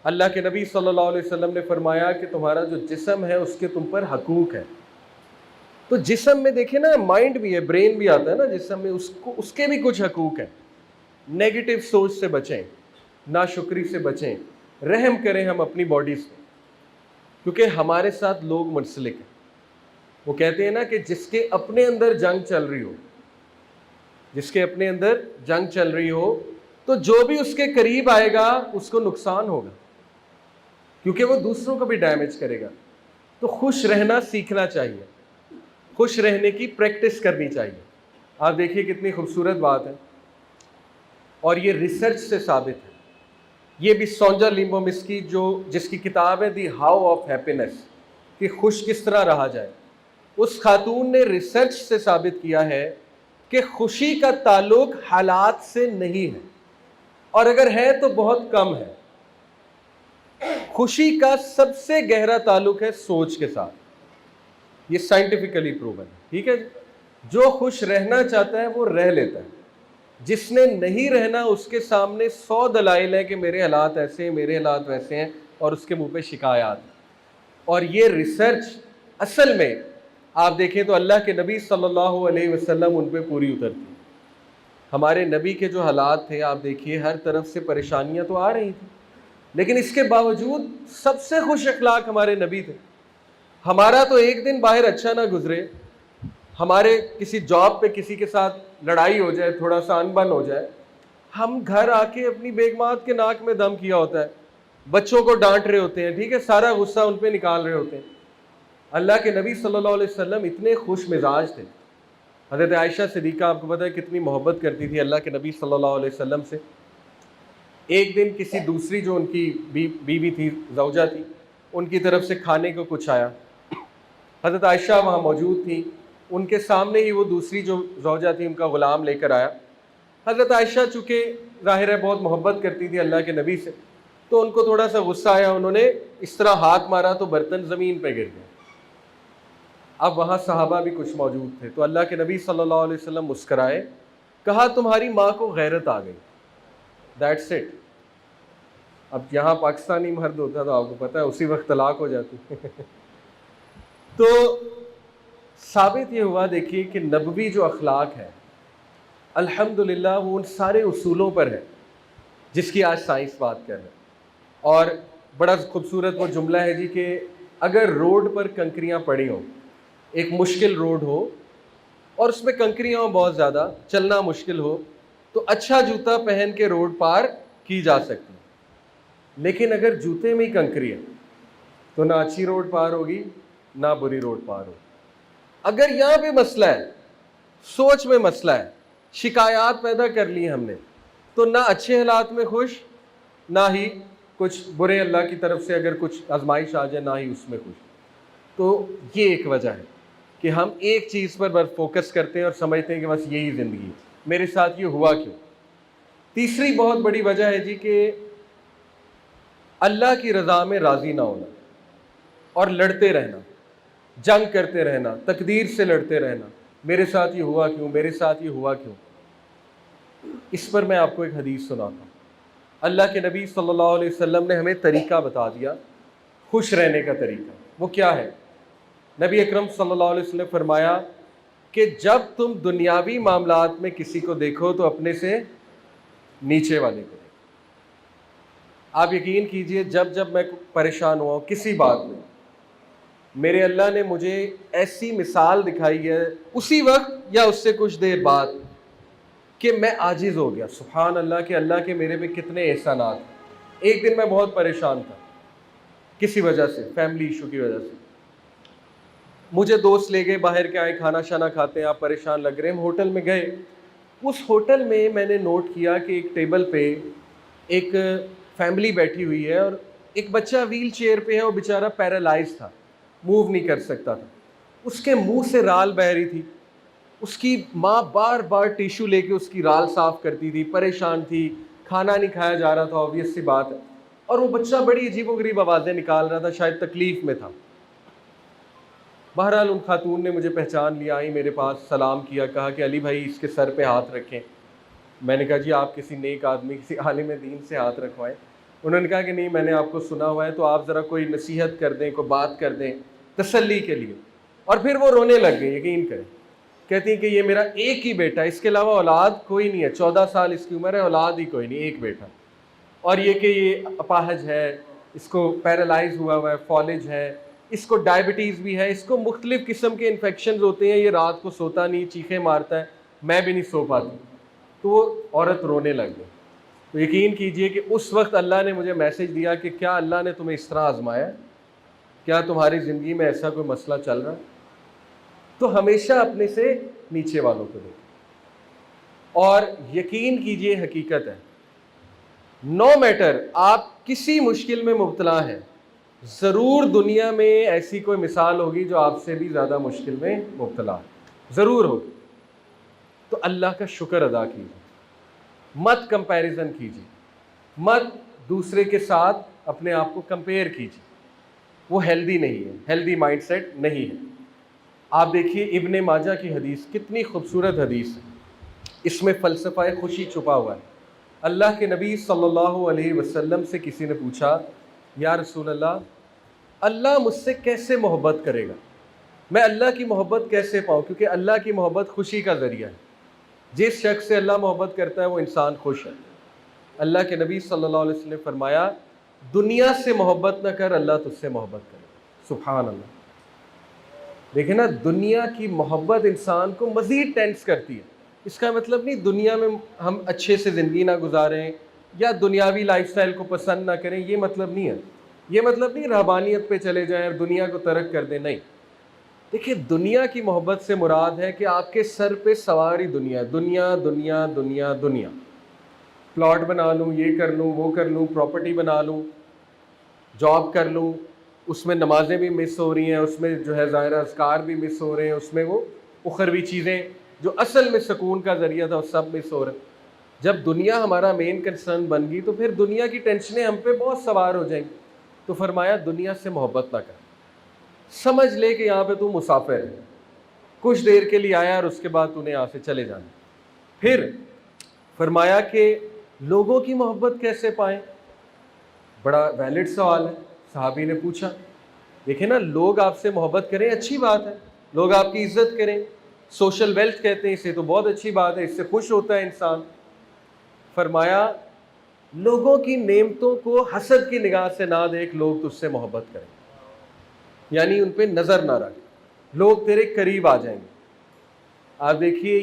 S1: اللہ کے نبی صلی اللہ علیہ وسلم نے فرمایا کہ تمہارا جو جسم ہے اس کے تم پر حقوق ہے۔ تو جسم میں دیکھیں نا، مائنڈ بھی ہے، برین بھی آتا ہے نا جسم میں، اس کے بھی کچھ حقوق ہیں۔ نیگیٹو سوچ سے بچیں، ناشکری سے بچیں، رحم کریں ہم اپنی باڈیز پہ، کیونکہ ہمارے ساتھ لوگ منسلک ہیں۔ وہ کہتے ہیں نا کہ جس کے اپنے اندر جنگ چل رہی ہو تو جو بھی اس کے قریب آئے گا اس کو نقصان ہوگا، کیونکہ وہ دوسروں کو بھی ڈیمیج کرے گا۔ تو خوش رہنا سیکھنا چاہیے، خوش رہنے کی پریکٹس کرنی چاہیے۔ آپ دیکھیے کتنی خوبصورت بات ہے، اور یہ ریسرچ سے ثابت ہے۔ یہ بھی سونجا لیمبومسکی جس کی کتاب ہے دی ہاؤ آف ہیپینس، کہ خوش کس طرح رہا جائے، اس خاتون نے ریسرچ سے ثابت کیا ہے کہ خوشی کا تعلق حالات سے نہیں ہے، اور اگر ہے تو بہت کم ہے۔ خوشی کا سب سے گہرا تعلق ہے سوچ کے ساتھ، یہ سائنٹیفکلی پروون ہے، ٹھیک ہے جی۔ جو خوش رہنا چاہتا ہے وہ رہ لیتا ہے، جس نے نہیں رہنا اس کے سامنے 100 دلائل ہے کہ میرے حالات ایسے ہیں، میرے حالات ویسے ہیں، اور اس کے منہ پہ شکایات ہیں۔ اور یہ ریسرچ اصل میں آپ دیکھیں تو اللہ کے نبی صلی اللہ علیہ وسلم ان پہ پوری اترتی۔ ہمارے نبی کے جو حالات تھے آپ دیکھیے، ہر طرف سے پریشانیاں تو آ رہی تھیں، لیکن اس کے باوجود سب سے خوش اخلاق ہمارے نبی تھے۔ ہمارا تو ایک دن باہر اچھا نہ گزرے، ہمارے کسی جاب پہ کسی کے ساتھ لڑائی ہو جائے، تھوڑا سا انبن ہو جائے، ہم گھر آ کے اپنی بیگمات کے ناک میں دم کیا ہوتا ہے بچوں کو ڈانٹ رہے ہوتے ہیں, ٹھیک ہے, سارا غصہ ان پہ نکال رہے ہوتے ہیں. اللہ کے نبی صلی اللہ علیہ وسلم اتنے خوش مزاج تھے. حضرت عائشہ صدیقہ آپ کو پتہ ہے کتنی محبت کرتی تھی اللہ کے نبی صلی اللہ علیہ وسلم سے. ایک دن کسی دوسری جو ان کی بیوی تھی, زوجہ تھی, ان کی طرف سے کھانے کو کچھ آیا. حضرت عائشہ وہاں موجود تھیں, ان کے سامنے ہی وہ دوسری جو زوجہ تھی ان کا غلام لے کر آیا. حضرت عائشہ چونکہ ظاہر ہے بہت محبت کرتی تھی اللہ کے نبی سے, تو ان کو تھوڑا سا غصہ آیا, انہوں نے اس طرح ہاتھ مارا تو برتن زمین پہ گر گئے. اب وہاں صحابہ بھی کچھ موجود تھے, تو اللہ کے نبی صلی اللہ علیہ وسلم مسکرائے, کہا تمہاری ماں کو غیرت آ گئی, دیٹس اٹ. اب یہاں پاکستانی مرد ہوتا تو آپ کو پتہ ہے اسی وقت طلاق ہو جاتی. تو ثابت یہ ہوا دیکھیے کہ نبوی جو اخلاق ہے الحمدللہ وہ ان سارے اصولوں پر ہے جس کی آج سائنس بات کر رہے ہیں. اور بڑا خوبصورت وہ جملہ ہے جی کہ اگر روڈ پر کنکریاں پڑی ہوں, ایک مشکل روڈ ہو اور اس میں کنکریاں ہوں بہت زیادہ, چلنا مشکل ہو, تو اچھا جوتا پہن کے روڈ پار کی جا سکتی ہے. لیکن اگر جوتے میں ہی کنکری ہے تو نہ اچھی روڈ پار ہوگی نہ بری روڈ پار ہوگی. اگر یہاں پہ مسئلہ ہے, سوچ میں مسئلہ ہے, شکایات پیدا کر لی ہم نے, تو نہ اچھے حالات میں خوش نہ ہی کچھ برے اللہ کی طرف سے اگر کچھ آزمائش آ جائے نہ ہی اس میں خوش. تو یہ ایک وجہ ہے کہ ہم ایک چیز پر بس فوکس کرتے ہیں اور سمجھتے ہیں کہ بس یہی زندگی ہے, میرے ساتھ یہ ہوا کیوں. تیسری بہت بڑی وجہ ہے جی کہ اللہ کی رضا میں راضی نہ ہونا اور لڑتے رہنا, جنگ کرتے رہنا, تقدیر سے لڑتے رہنا, میرے ساتھ یہ ہوا کیوں, میرے ساتھ یہ ہوا کیوں. اس پر میں آپ کو ایک حدیث سناتا ہوں. اللہ کے نبی صلی اللہ علیہ وسلم نے ہمیں طریقہ بتا دیا خوش رہنے کا طریقہ. وہ کیا ہے؟ نبی اکرم صلی اللہ علیہ وسلم نے فرمایا کہ جب تم دنیاوی معاملات میں کسی کو دیکھو تو اپنے سے نیچے والے کو دیکھو. آپ یقین کیجئے جب میں پریشان ہوا ہوں کسی بات میں, میرے اللہ نے مجھے ایسی مثال دکھائی ہے اسی وقت یا اس سے کچھ دیر بعد کہ میں عاجز ہو گیا. سبحان اللہ کہ اللہ کے میرے پہ کتنے احسانات. ایک دن میں بہت پریشان تھا کسی وجہ سے, فیملی ایشو کی وجہ سے. مجھے دوست لے گئے باہر کے, آئے کھانا شانا کھاتے ہیں, آپ پریشان لگ رہے ہیں, ہم ہوٹل میں گئے. اس ہوٹل میں میں نے نوٹ کیا کہ ایک ٹیبل پہ ایک فیملی بیٹھی ہوئی ہے اور ایک بچہ ویل چیئر پہ ہے, وہ بیچارہ پیرالائز تھا, موو نہیں کر سکتا تھا. اس کے منہ سے رال بہہ رہی تھی, اس کی ماں بار بار ٹیشو لے کے اس کی رال صاف کرتی تھی, پریشان تھی, کھانا نہیں کھایا جا رہا تھا, آبویس سی بات ہے. اور وہ بچہ بڑی عجیب و غریب آوازیں نکال رہا تھا, شاید تکلیف میں تھا. بہرحال ان خاتون نے مجھے پہچان لیا, آئی میرے پاس, سلام کیا, کہا کہ علی بھائی اس کے سر پہ ہاتھ رکھیں. میں نے کہا جی آپ کسی نیک آدمی, کسی عالم دین سے ہاتھ رکھوائیں. انہوں نے کہا کہ نہیں میں نے آپ کو سنا ہوا ہے, تو آپ ذرا کوئی نصیحت کر دیں, کوئی بات کر دیں تسلی کے لیے. اور پھر وہ رونے لگ گئے, یقین کریں. کہتی ہیں کہ یہ میرا ایک ہی بیٹا, اس کے علاوہ اولاد کوئی نہیں ہے, 14 سال اس کی عمر ہے, اولاد ہی کوئی نہیں, ایک بیٹا. اور یہ کہ یہ اپاہج ہے, اس کو پیرالائز ہوا ہوا ہے, فالج ہے, اس کو ڈائبٹیز بھی ہے, اس کو مختلف قسم کے انفیکشنز ہوتے ہیں, یہ رات کو سوتا نہیں, چیخیں مارتا ہے, میں بھی نہیں سو پاتی. تو وہ عورت رونے لگ گئی. تو یقین کیجئے کہ اس وقت اللہ نے مجھے میسج دیا کہ کیا اللہ نے تمہیں اس طرح آزمایا, کیا تمہاری زندگی میں ایسا کوئی مسئلہ چل رہا ہے؟ تو ہمیشہ اپنے سے نیچے والوں کو دیکھیں. اور یقین کیجئے حقیقت ہے, نو میٹر آپ کسی مشکل میں مبتلا ہیں, ضرور دنیا میں ایسی کوئی مثال ہوگی جو آپ سے بھی زیادہ مشکل میں مبتلا ہے, ضرور ہوگی. تو اللہ کا شکر ادا کیجیے, مت کمپیریزن کیجیے, مت دوسرے کے ساتھ اپنے آپ کو کمپیئر کیجیے, وہ ہیلدی نہیں ہے, ہیلدی مائنڈ سیٹ نہیں ہے. آپ دیکھیے ابن ماجہ کی حدیث کتنی خوبصورت حدیث ہے, اس میں فلسفہ خوشی چھپا ہوا ہے. اللہ کے نبی صلی اللہ علیہ وسلم سے کسی نے پوچھا, یا رسول اللہ, اللہ مجھ سے کیسے محبت کرے گا, میں اللہ کی محبت کیسے پاؤں, کیونکہ اللہ کی محبت خوشی کا ذریعہ ہے. جس شخص سے اللہ محبت کرتا ہے وہ انسان خوش ہے. اللہ کے نبی صلی اللہ علیہ وسلم نے فرمایا, دنیا سے محبت نہ کر, اللہ تجھ سے محبت کرے. سبحان اللہ. دیکھیں نا, دنیا کی محبت انسان کو مزید ٹینس کرتی ہے. اس کا مطلب نہیں دنیا میں ہم اچھے سے زندگی نہ گزاریں, یا دنیاوی لائف سٹائل کو پسند نہ کریں، یہ مطلب نہیں ہے. یہ مطلب نہیں رہبانیت پہ چلے جائیں اور دنیا کو ترک کر دیں، نہیں. دیکھیے دنیا کی محبت سے مراد ہے کہ آپ کے سر پہ سواری دنیا، دنیا دنیا دنیا دنیا. پلاٹ بنا لوں، یہ کر لوں، وہ کر لوں، پراپرٹی بنا لوں، جاب کر لوں، اس میں نمازیں بھی مس ہو رہی ہیں، اس میں جو ہے ظاہر اذکار بھی مس ہو رہے ہیں، اس میں وہ اخروی چیزیں جو اصل میں سکون کا ذریعہ تھا وہ سب مس ہو رہے ہیں. جب دنیا ہمارا مین کنسرن بن گئی تو پھر دنیا کی ٹینشنیں ہم پہ بہت سوار ہو جائیں گی. تو فرمایا دنیا سے محبت نہ کر، سمجھ لے کہ یہاں پہ تو مسافر ہے، کچھ دیر کے لیے آیا اور اس کے بعد تو نے یہاں سے چلے جانا. پھر فرمایا کہ لوگوں کی محبت کیسے پائیں؟ بڑا ویلڈ سوال ہے. صحابی نے پوچھا. دیکھیں نا، لوگ آپ سے محبت کریں اچھی بات ہے، لوگ آپ کی عزت کریں، سوشل ویلتھ کہتے ہیں اسے، تو بہت اچھی بات ہے، اس سے خوش ہوتا ہے انسان. فرمایا لوگوں کی نعمتوں کو حسد کی نگاہ سے نہ دیکھ، لوگ تجھ سے محبت کریں، یعنی ان پہ نظر نہ رکھ، لوگ تیرے قریب آ جائیں گے. آپ دیکھیے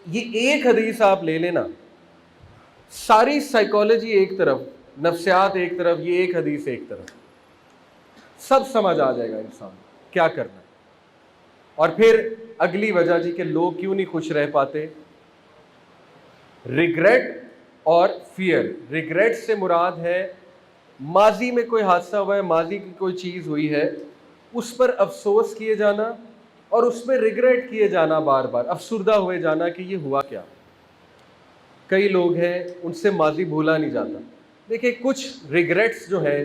S1: یہ ایک حدیث آپ لے لینا، ساری سائیکالوجی ایک طرف، نفسیات ایک طرف، یہ ایک حدیث ایک طرف، سب سمجھ آ جائے گا انسان کیا کرنا ہے. اور پھر اگلی وجہ جی کہ لوگ کیوں نہیں خوش رہ پاتے، ریگریٹ اور فیئر. ریگریٹ سے مراد ہے ماضی میں کوئی حادثہ ہوا ہے، ماضی کی کوئی چیز ہوئی ہے، اس پر افسوس کیے جانا اور اس میں ریگریٹ کیے جانا، بار بار افسردہ ہوئے جانا کہ یہ ہوا کیا. کئی لوگ ہیں ان سے ماضی بھولا نہیں جاتا. دیکھیں کچھ ریگریٹس جو ہیں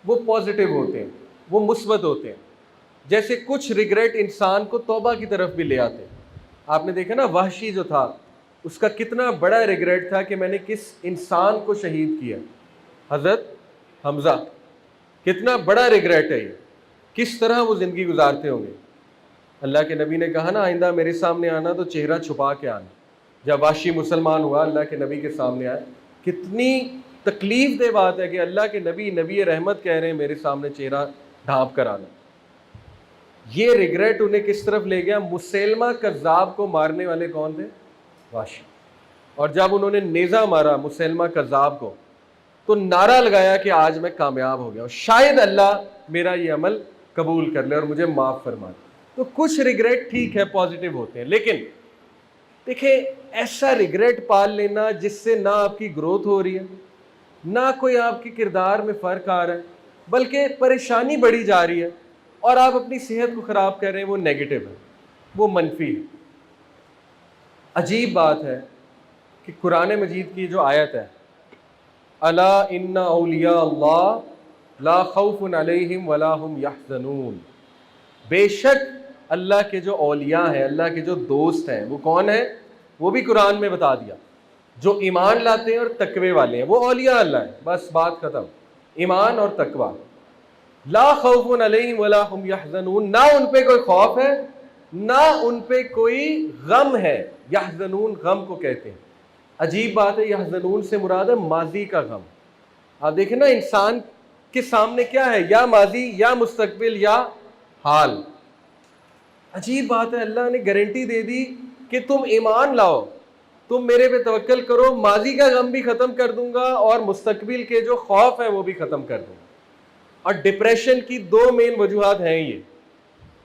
S1: وہ پازیٹیو ہوتے ہیں، وہ مثبت ہوتے ہیں. جیسے کچھ ریگریٹ انسان کو توبہ کی طرف بھی لے آتے ہیں. آپ نے دیکھا نا وحشی جو تھا، اس کا کتنا بڑا ریگریٹ تھا کہ میں نے کس انسان کو شہید کیا. حضرت حمزہ، کتنا بڑا ریگریٹ ہے یہ، کس طرح وہ زندگی گزارتے ہوں گے. اللہ کے نبی نے کہا نا آئندہ میرے سامنے آنا تو چہرہ چھپا کے آنا. جب وحشی مسلمان ہوا، اللہ کے نبی کے سامنے آئے، کتنی تکلیف دہ بات ہے کہ اللہ کے نبی رحمت کہہ رہے ہیں میرے سامنے چہرہ ڈھانپ کر آنا. یہ ریگریٹ انہیں کس طرف لے گیا؟ مسیلمہ کذاب کو مارنے والے کون تھے؟ وحشی. اور جب انہوں نے نیزہ مارا مسیلمہ کذاب کو تو نعرہ لگایا کہ آج میں کامیاب ہو گیا، شاید اللہ میرا یہ عمل قبول کر لے اور مجھے معاف فرما دے. تو کچھ ریگریٹ ٹھیک ہے پازیٹیو ہوتے ہیں، لیکن دیکھیں ایسا ریگریٹ پال لینا جس سے نہ آپ کی گروتھ ہو رہی ہے، نہ کوئی آپ کے کردار میں فرق آ رہا ہے، بلکہ پریشانی بڑھی جا رہی ہے اور آپ اپنی صحت کو خراب کر رہے ہیں، وہ نیگیٹو ہے، وہ منفی ہے. عجیب بات ہے کہ قرآن مجید کی جو آیت ہے، الا ان اولیاء اللہ لا خوف علیہم ولا هم یحزنون، بے شک اللہ کے جو اولیاء ہیں، اللہ کے جو دوست ہیں، وہ کون ہیں؟ وہ بھی قرآن میں بتا دیا. جو ایمان لاتے ہیں اور تقوی والے ہیں وہ اولیاء اللہ ہیں، بس بات ختم. ایمان اور تقوی. لا خوف علیہم ولا هم یحزنون، نہ ان پہ کوئی خوف ہے نہ ان پہ کوئی غم ہے. یحزنون غم کو کہتے ہیں. عجیب بات ہے، یحزنون سے مراد ہے ماضی کا غم. آپ دیکھیں نا انسان کے سامنے کیا ہے، یا ماضی یا مستقبل یا حال. عجیب بات ہے، اللہ نے گارنٹی دے دی کہ تم ایمان لاؤ، تم میرے پہ توکل کرو، ماضی کا غم بھی ختم کر دوں گا اور مستقبل کے جو خوف ہے وہ بھی ختم کر دوں گا. اور ڈپریشن کی دو مین وجوہات ہیں، یہ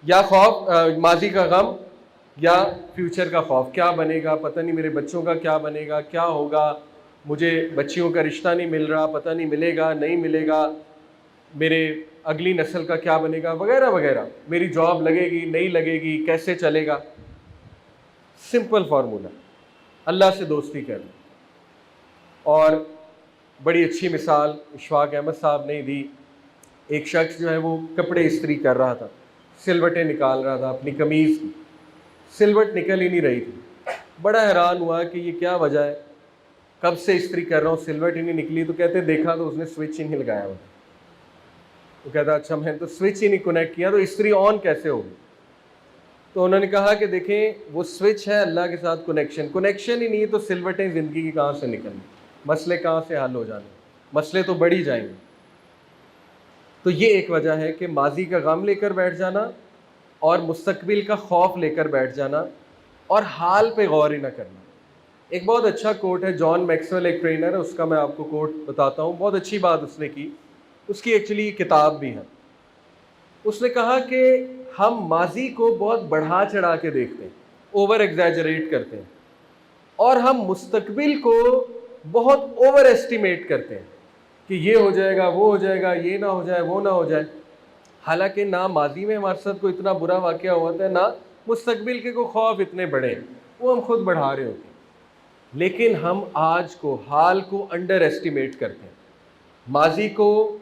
S1: یا خوف ماضی کا غم یا فیوچر کا خوف. کیا بنے گا پتہ نہیں، میرے بچوں کا کیا بنے گا، کیا ہوگا، مجھے بچیوں کا رشتہ نہیں مل رہا، پتہ نہیں ملے گا نہیں ملے گا، میرے اگلی نسل کا کیا بنے گا، وغیرہ وغیرہ، میری جاب لگے گی نہیں لگے گی، کیسے چلے گا. سمپل فارمولا، اللہ سے دوستی کرنا. اور بڑی اچھی مثال اشفاق احمد صاحب نے دی. ایک شخص جو ہے وہ کپڑے استری کر رہا تھا، سلوٹیں نکال رہا تھا اپنی قمیض کی، سلوٹ نکل ہی نہیں رہی تھی. بڑا حیران ہوا کہ یہ کیا وجہ ہے، کب سے استری کر رہا ہوں سلوٹ ہی نہیں نکلی. تو کہتے دیکھا تو اس نے سوئچ ہی نہیں لگایا ہوا. تو کہتا اچھا میں تو سوئچ ہی نہیں کنیکٹ کیا تو استری آن کیسے ہوگی. تو انہوں نے کہا کہ دیکھیں وہ سوئچ ہے اللہ کے ساتھ کنیکشن ہی نہیں ہے تو سلوٹیں زندگی کی کہاں سے نکلیں، مسئلے کہاں سے حل ہو جانے، مسئلے تو بڑھ ہی جائیں گے. تو یہ ایک وجہ ہے کہ ماضی کا غم لے کر بیٹھ جانا اور مستقبل کا خوف لے کر بیٹھ جانا اور حال پہ غور ہی نہ کرنا. ایک بہت اچھا کوٹ ہے، جان میکسویل ایک ٹرینر ہے، اس کا میں آپ کو کوٹ بتاتا ہوں، بہت اچھی بات اس نے کی، اس کی ایکچولی کتاب بھی ہے۔ اس نے کہا کہ ہم ماضی کو بہت بڑھا چڑھا کے دیکھتے ہیں، اوور ایگزیجریٹ کرتے ہیں، اور ہم مستقبل کو بہت اوور ایسٹیمیٹ کرتے ہیں کہ یہ ہو جائے گا، وہ ہو جائے گا، یہ نہ ہو جائے، وہ نہ ہو جائے۔ حالانکہ نہ ماضی میں ہمارے ساتھ کوئی اتنا برا واقعہ ہوا تھا، نہ مستقبل کے کوئی خوف اتنے بڑے ہیں، وہ ہم خود بڑھا رہے ہوتے ہیں۔ لیکن ہم آج کو، حال کو انڈر ایسٹیمیٹ کرتے ہیں، ماضی کو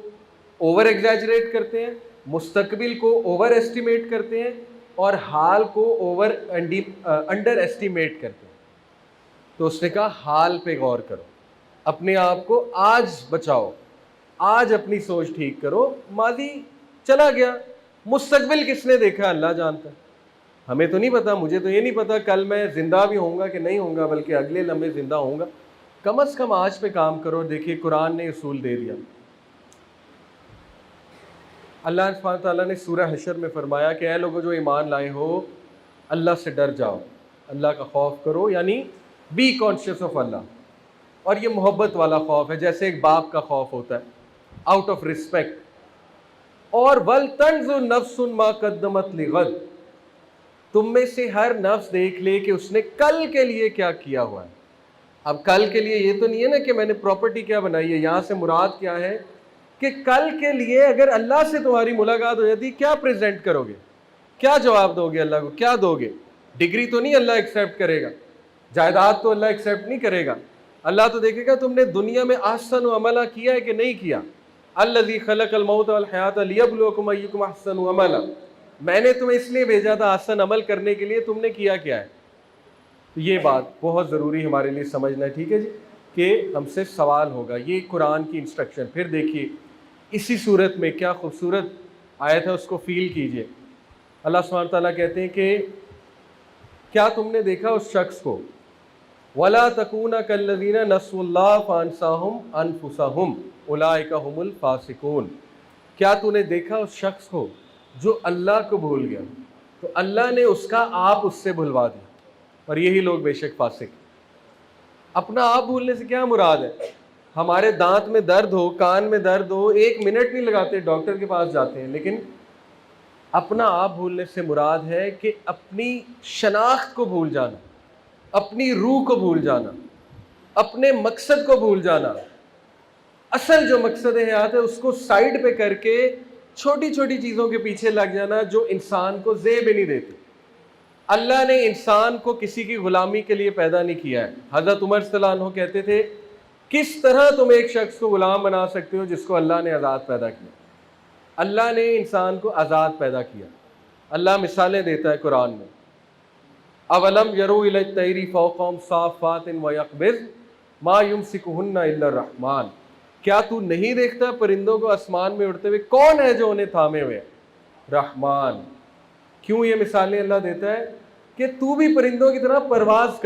S1: اوور ایگزیجریٹ کرتے ہیں، مستقبل کو اوور ایسٹیمیٹ کرتے ہیں، اور حال کو انڈر ایسٹیمیٹ کرتے ہیں۔ تو اس نے کہا حال پہ غور کرو، اپنے آپ کو آج بچاؤ، آج اپنی سوچ ٹھیک کرو، ماضی چلا گیا، مستقبل کس نے دیکھا؟ اللہ جانتا ہے، ہمیں تو نہیں پتا، مجھے تو یہ نہیں پتا کل میں زندہ بھی ہوں گا کہ نہیں ہوں گا، بلکہ اگلے لمحے زندہ ہوں گا۔ کم از کم آج پہ کام کرو۔ دیکھیے قرآن نے اصول دے دیا، اللہ سبحانہ تعالیٰ نے سورہ حشر میں فرمایا کہ اے لوگوں جو ایمان لائے ہو، اللہ سے ڈر جاؤ، اللہ کا خوف کرو، یعنی بی کانشیس آف اللہ۔ اور یہ محبت والا خوف ہے، جیسے ایک باپ کا خوف ہوتا ہے، آؤٹ آف رسپیکٹ۔ اور وَلْتَنْظُرْ نَفْسٌ مَا قَدَّمَتْ لِغَدٍ، تم میں سے ہر نفس دیکھ لے کہ اس نے کل کے لیے کیا کیا ہوا ہے۔ اب کل کے لیے یہ تو نہیں ہے نا کہ میں نے پراپرٹی کیا بنائی ہے، یہاں سے مراد کیا ہے کہ کل کے لیے اگر اللہ سے تمہاری ملاقات ہو جاتی، کیا پریزنٹ کرو گے، کیا جواب دو گے اللہ کو، کیا دو گے؟ ڈگری تو نہیں اللہ ایکسیپٹ کرے گا، جائیداد تو اللہ ایکسیپٹ نہیں کرے گا، اللہ تو دیکھے گا تم نے دنیا میں احسن عملہ کیا ہے کہ نہیں کیا۔ الذی خلق الموت والحیات لیبلوکم ایکم احسن عملا، میں نے تمہیں اس لیے بھیجا تھا احسن عمل کرنے کے لیے، تم نے کیا کیا ہے؟ تو یہ بات بہت ضروری ہمارے لیے سمجھنا ہے، ٹھیک ہے جی، کہ ہم سے سوال ہوگا۔ یہ قرآن کی انسٹرکشن۔ پھر دیکھیے اسی صورت میں کیا خوبصورت آیت ہے، اس کو فیل کیجئے۔ اللہ سبحانہ تعالیٰ کہتے ہیں کہ کیا تم نے دیکھا اس شخص کو، وَلَا تَكُونَ كَالَّذِينَ نَسُوا اللَّهَ فَأَنسَاهُمْ أَنفُسَهُمْ أُولَٰئِكَ هُمُ الْفَاسِقُونَ، کیا تو نے دیکھا اس شخص کو جو اللہ کو بھول گیا تو اللہ نے اس کا آپ اس سے بھلوا دیا، اور یہی لوگ بے شک فاسق۔ اپنا آپ بھولنے سے کیا مراد ہے؟ ہمارے دانت میں درد ہو، کان میں درد ہو، 1 منٹ نہیں لگاتے، ڈاکٹر کے پاس جاتے ہیں، لیکن اپنا آپ بھولنے سے مراد ہے کہ اپنی شناخت کو بھول جانا، اپنی روح کو بھول جانا، اپنے مقصد کو بھول جانا۔ اصل جو مقصد حیات ہے اس کو سائیڈ پہ کر کے چھوٹی چھوٹی چیزوں کے پیچھے لگ جانا جو انسان کو زیب نہیں دیتی۔ اللہ نے انسان کو کسی کی غلامی کے لیے پیدا نہیں کیا ہے۔ حضرت عمر صلی اللہ عنہ کہتے تھے کس طرح تم ایک شخص کو غلام بنا سکتے ہو جس کو اللہ نے آزاد پیدا کیا؟ اللہ نے انسان کو آزاد پیدا کیا۔ اللہ مثالیں دیتا ہے قرآن میں، اولم یروا الی الطیر فوقہم صافات ویقبضن ما یمسکہن الا الرحمن، کیا تو نہیں دیکھتا پرندوں کو آسمان میں اڑتے ہوئے؟ کون ہے جو انہیں تھامے ہوئے؟ رحمان۔ کیوں یہ مثالیں اللہ دیتا ہے؟ کہ تو بھی پرندوں کی طرح پرواز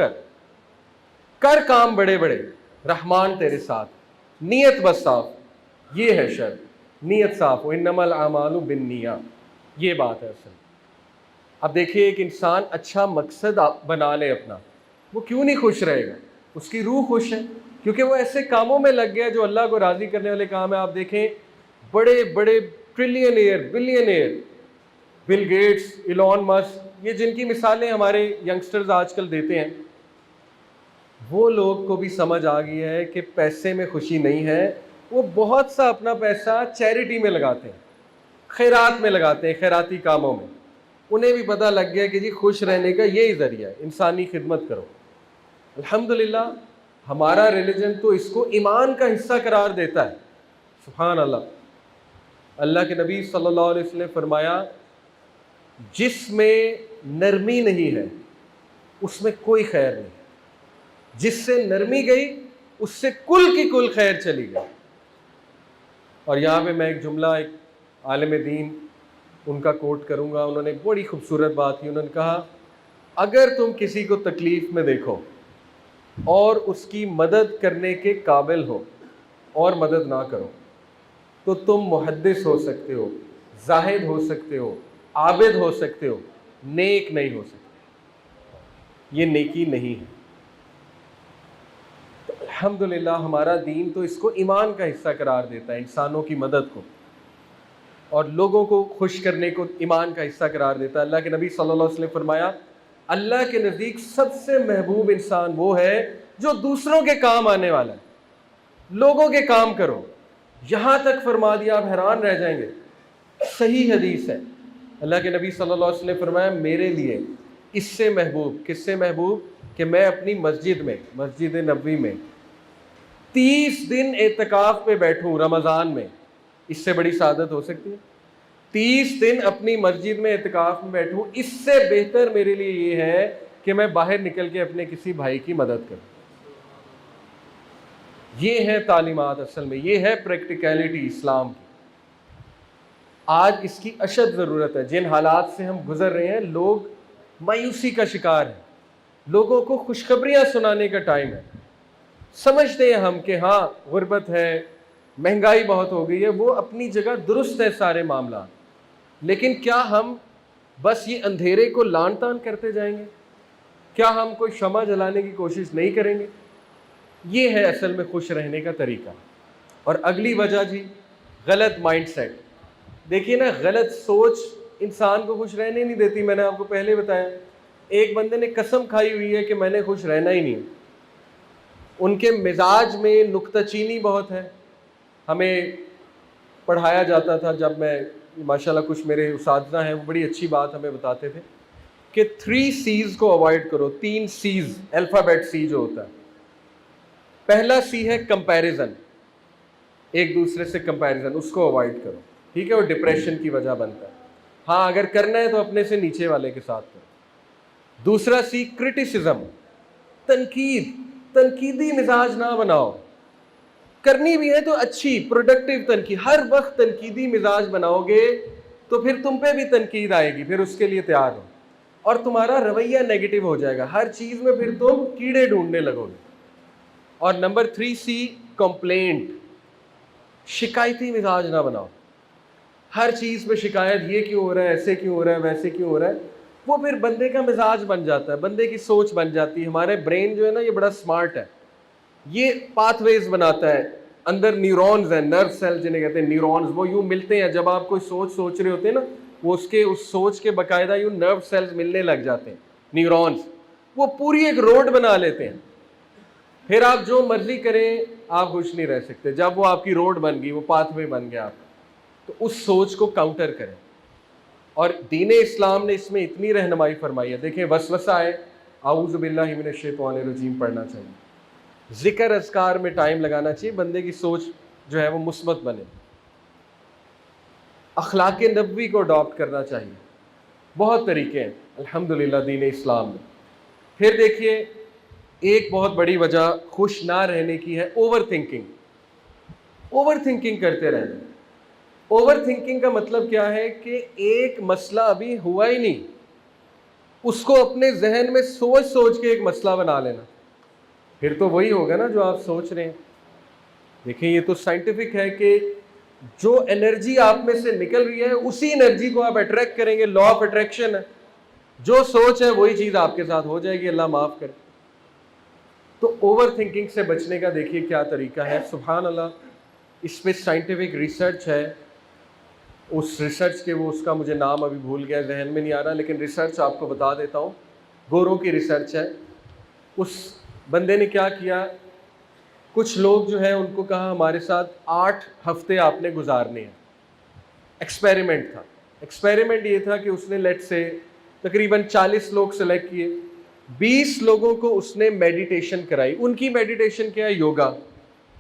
S1: کر کام بڑے بڑے، رحمان تیرے ساتھ، نیت بس صاف۔ یہ ہے شرط، نیت صاف ہو، انما الاعمال بالنیات، یہ بات ہے اصل۔ اب دیکھیے ایک انسان اچھا مقصد بنا لے اپنا، وہ کیوں نہیں خوش رہے گا؟ اس کی روح خوش ہے، کیونکہ وہ ایسے کاموں میں لگ گیا جو اللہ کو راضی کرنے والے کام ہیں۔ آپ دیکھیں بڑے بڑے trillion billion Bill Gates, Elon Musk, یہ جن کی مثالیں ہمارے ینگسٹرز آج کل دیتے ہیں، وہ لوگ کو بھی سمجھ آ گئی ہے کہ پیسے میں خوشی نہیں ہے۔ وہ بہت سا اپنا پیسہ چیریٹی میں لگاتے ہیں، خیرات میں لگاتے ہیں، خیراتی کاموں میں۔ انہیں بھی پتہ لگ گیا کہ جی خوش رہنے کا یہی ذریعہ ہے، انسانی خدمت کرو۔ الحمدللہ ہمارا ریلیجن تو اس کو ایمان کا حصہ قرار دیتا ہے۔ سبحان اللہ۔ اللہ کے نبی صلی اللہ علیہ وسلم نے فرمایا جس میں نرمی نہیں ہے اس میں کوئی خیر نہیں، جس سے نرمی گئی اس سے کل کی کل خیر چلی گئی۔ اور یہاں پہ میں ایک جملہ ایک عالم دین ان کا کوٹ کروں گا، انہوں نے بڑی خوبصورت بات کی۔ انہوں نے کہا اگر تم کسی کو تکلیف میں دیکھو اور اس کی مدد کرنے کے قابل ہو اور مدد نہ کرو تو تم محدث ہو سکتے ہو، زاہد ہو سکتے ہو، عابد ہو سکتے ہو، نیک نہیں ہو سکتے۔ یہ نیکی نہیں ہے۔ الحمدللہ ہمارا دین تو اس کو ایمان کا حصہ قرار دیتا ہے، انسانوں کی مدد کو اور لوگوں کو خوش کرنے کو ایمان کا حصہ قرار دیتا ہے۔ اللہ کے نبی صلی اللہ علیہ وسلم نے فرمایا اللہ کے نزدیک سب سے محبوب انسان وہ ہے جو دوسروں کے کام آنے والا ہے۔ لوگوں کے کام کرو، یہاں تک فرما دیا آپ حیران رہ جائیں گے۔ صحیح حدیث ہے، اللہ کے نبی صلی اللہ علیہ وسلم نے فرمایا میرے لیے اس سے محبوب، کس سے محبوب کہ میں اپنی مسجد میں، مسجد نبوی میں 30 دن اعتکاف پہ بیٹھوں رمضان میں، اس سے بڑی سعادت ہو سکتی ہے؟ 30 دن اپنی مسجد میں اعتکاف میں بیٹھوں، اس سے بہتر میرے لیے یہ ہے کہ میں باہر نکل کے اپنے کسی بھائی کی مدد کروں۔ یہ ہے تعلیمات، اصل میں یہ ہے پریکٹیکلٹی اسلام کی۔ آج اس کی اشد ضرورت ہے۔ جن حالات سے ہم گزر رہے ہیں، لوگ مایوسی کا شکار ہیں، لوگوں کو خوشخبریاں سنانے کا ٹائم ہے۔ سمجھتے ہیں ہم کہ ہاں غربت ہے، مہنگائی بہت ہو گئی ہے، وہ اپنی جگہ درست ہے سارے معاملات، لیکن کیا ہم بس یہ اندھیرے کو لان تان کرتے جائیں گے؟ کیا ہم کوئی شمع جلانے کی کوشش نہیں کریں گے؟ یہ ہے اصل میں خوش رہنے کا طریقہ۔ اور اگلی وجہ جی، غلط مائنڈ سیٹ۔ دیکھیے نا، غلط سوچ انسان کو خوش رہنے نہیں دیتی۔ میں نے آپ کو پہلے بتایا، ایک بندے نے قسم کھائی ہوئی ہے کہ میں نے خوش رہنا ہی نہیں۔ ان کے مزاج میں نکتہ چینی بہت ہے۔ ہمیں پڑھایا جاتا تھا جب میں، ماشاءاللہ کچھ میرے اساتذہ ہیں وہ بڑی اچھی بات ہمیں بتاتے تھے کہ 3 C's کو اوائڈ کرو۔ 3 C's، الفابیٹ سی جو ہوتا ہے۔ پہلا سی ہے کمپیریزن، ایک دوسرے سے کمپیریزن، اس کو اوائڈ کرو، ٹھیک ہے؟ وہ ڈپریشن کی وجہ بنتا ہے۔ ہاں اگر کرنا ہے تو اپنے سے نیچے والے کے ساتھ کرو۔ دوسرا سی کرٹیسزم، تنقید، تنقیدی مزاج نہ بناؤ۔ کرنی بھی ہے تو اچھی پروڈکٹیو تنقید، ہر وقت تنقیدی مزاج بناؤ گے تو پھر تم پہ بھی تنقید آئے گی، پھر اس کے لیے تیار ہو، اور تمہارا رویہ نیگیٹو ہو جائے گا، ہر چیز میں پھر تم کیڑے ڈھونڈنے لگو گے۔ اور نمبر 3 سی کمپلینٹ، شکایتی مزاج نہ بناؤ۔ ہر چیز پہ شکایت، یہ کیوں ہو رہا ہے، ایسے کیوں ہو رہا ہے، ویسے کیوں ہو رہا ہے۔ وہ پھر بندے کا مزاج بن جاتا ہے، بندے کی سوچ بن جاتی ہے۔ ہمارے برین جو ہے نا، یہ بڑا سمارٹ ہے، یہ پاتھ ویز بناتا ہے۔ اندر نیورونز ہیں، نرو سیل جنہیں کہتے ہیں نیورونز، وہ یوں ملتے ہیں جب آپ کوئی سوچ رہے ہوتے ہیں نا، وہ اس سوچ کے باقاعدہ یوں نرو سیلز ملنے لگ جاتے ہیں، نیورونز، وہ پوری ایک روڈ بنا لیتے ہیں۔ پھر آپ جو مرضی کریں آپ خوش نہیں رہ سکتے۔ جب وہ آپ کی روڈ بن گئی، وہ پاتھ وے بن گیا آپ کا، تو اس سوچ کو کاؤنٹر کریں۔ اور دین اسلام نے اس میں اتنی رہنمائی فرمائی ہے۔ دیکھیں، وسوسہ آئے، اعوذ باللہ من الشیطان الرجیم پڑھنا چاہیے، ذکر اذکار میں ٹائم لگانا چاہیے، بندے کی سوچ جو ہے وہ مثبت بنے، اخلاق نبوی کو اڈاپٹ کرنا چاہیے۔ بہت طریقے ہیں الحمدللہ دین اسلام میں۔ پھر دیکھیے، ایک بہت بڑی وجہ خوش نہ رہنے کی ہے اوور تھنکنگ۔ اوور تھنکنگ کرتے رہنا۔ اوور تھنکنگ کا مطلب کیا ہے کہ ایک مسئلہ ابھی ہوا ہی نہیں، اس کو اپنے ذہن میں سوچ کے ایک مسئلہ بنا لینا، پھر تو وہی ہوگا نا جو آپ سوچ رہے ہیں۔ دیکھیں، یہ تو سائنٹیفک ہے کہ جو انرجی آپ میں سے نکل رہی ہے اسی انرجی کو آپ اٹریکٹ کریں گے، لا آف اٹریکشن ہے۔ جو سوچ ہے وہی چیز آپ کے ساتھ ہو جائے گی، اللہ معاف کرے۔ تو اوور تھنکنگ سے بچنے کا دیکھیے کیا طریقہ ہے، سبحان اللہ، اس پہ سائنٹیفک ریسرچ ہے۔ اس ریسرچ کے اس کا مجھے نام ابھی بھول گیا، ذہن میں نہیں آ رہا، لیکن ریسرچ آپ کو بتا دیتا ہوں، گوروں کی ریسرچ ہے۔ اس بندے نے کیا کیا، کچھ لوگ جو ہے ان کو کہا ہمارے ساتھ 8 ہفتے آپ نے گزارنے ہیں۔ ایکسپیریمنٹ تھا۔ ایکسپیریمنٹ یہ تھا کہ اس نے لیٹ سے تقریباً 40 لوگ سلیکٹ کیے، 20 لوگوں کو اس نے میڈیٹیشن کرائی۔ ان کی میڈیٹیشن کیا ہے؟ یوگا۔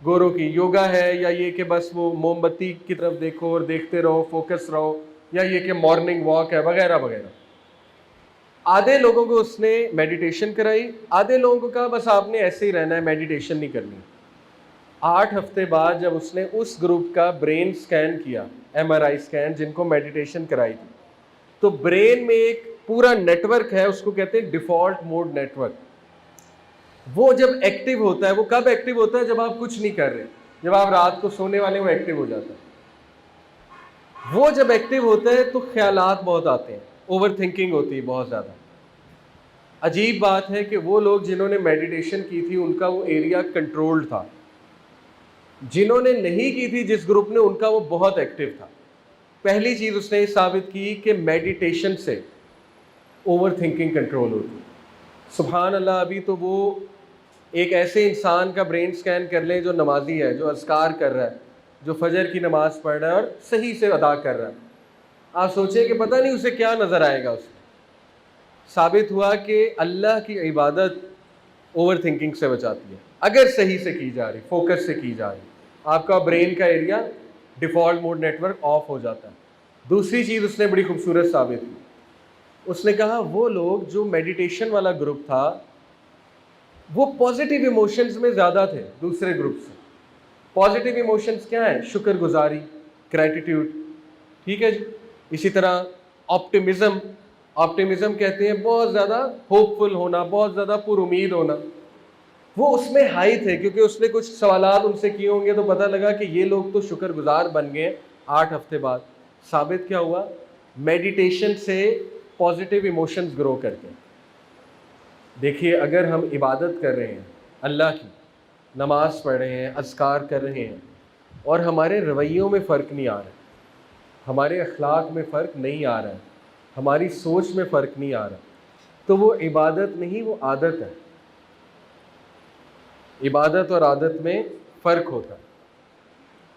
S1: گوروں کی یوگا ہے یا یہ کہ بس وہ موم بتی کی طرف دیکھو اور دیکھتے رہو، فوکس رہو، یا یہ کہ مارننگ واک ہے، وغیرہ وغیرہ۔ آدھے لوگوں کو اس نے میڈیٹیشن کرائی، آدھے لوگوں کو کہا بس آپ نے ایسے ہی رہنا ہے، میڈیٹیشن نہیں کرنی۔ 8 ہفتے بعد جب اس نے اس گروپ کا برین سکین کیا، MRI سکین، جن کو میڈیٹیشن کرائی تھی، تو برین میں ایک پورا نیٹ ورک ہے، اس کو کہتے ہیں ڈیفالٹ موڈ نیٹ ورک۔ وہ جب ایکٹیو ہوتا ہے، وہ کب ایکٹیو ہوتا ہے؟ جب آپ کچھ نہیں کر رہے، جب آپ رات کو سونے والے، وہ ایکٹیو ہو جاتا ہے۔ وہ جب ایکٹیو ہوتا ہے تو خیالات بہت آتے ہیں، اوور تھنکنگ ہوتی ہے بہت زیادہ۔ عجیب بات ہے کہ وہ لوگ جنہوں نے میڈیٹیشن کی تھی ان کا وہ ایریا کنٹرولڈ تھا، جنہوں نے نہیں کی تھی جس گروپ نے، ان کا وہ بہت ایکٹیو تھا۔ پہلی چیز اس نے یہ ثابت کی کہ میڈیٹیشن سے اوور تھنکنگ کنٹرول ہوتی۔ سبحان اللہ، ابھی تو وہ ایک ایسے انسان کا برین سکین کر لیں جو نمازی ہے، جو اذکار کر رہا ہے، جو فجر کی نماز پڑھ رہا ہے اور صحیح سے ادا کر رہا ہے، آپ سوچیں کہ پتہ نہیں اسے کیا نظر آئے گا۔ اسے ثابت ہوا کہ اللہ کی عبادت اوور تھنکنگ سے بچاتی ہے، اگر صحیح سے کی جا رہی، فوکس سے کی جا رہی، آپ کا برین کا area default mode network off ہو جاتا ہے۔ دوسری چیز اس نے بڑی خوبصورت ثابت کی، اس نے کہا وہ لوگ جو میڈیٹیشن والا گروپ تھا وہ پازیٹیو ایموشنز میں زیادہ تھے دوسرے گروپ سے۔ پازیٹیو ایموشنز کیا ہیں؟ شکر گزاری، گریٹیٹیوڈ، ٹھیک ہے جی۔ اسی طرح آپٹیمزم، آپٹیمزم کہتے ہیں بہت زیادہ ہوپ فل ہونا، بہت زیادہ پر امید ہونا، وہ اس میں ہائی تھے، کیونکہ اس نے کچھ سوالات ان سے کیے ہوں گے تو پتہ لگا کہ یہ لوگ تو شکر گزار بن گئے 8 ہفتے بعد۔ ثابت کیا ہوا؟ میڈیٹیشن سے پازیٹیو ایموشنز گرو کرتے ہیں۔ دیکھیے اگر ہم عبادت کر رہے ہیں اللہ کی، نماز پڑھ رہے ہیں، اذکار کر رہے ہیں، اور ہمارے رویوں میں فرق نہیں آ رہا ہے، ہمارے اخلاق میں فرق نہیں آ رہا ہے، ہماری سوچ میں فرق نہیں آ رہا، تو وہ عبادت نہیں، وہ عادت ہے۔ عبادت اور عادت میں فرق ہوتا ہے۔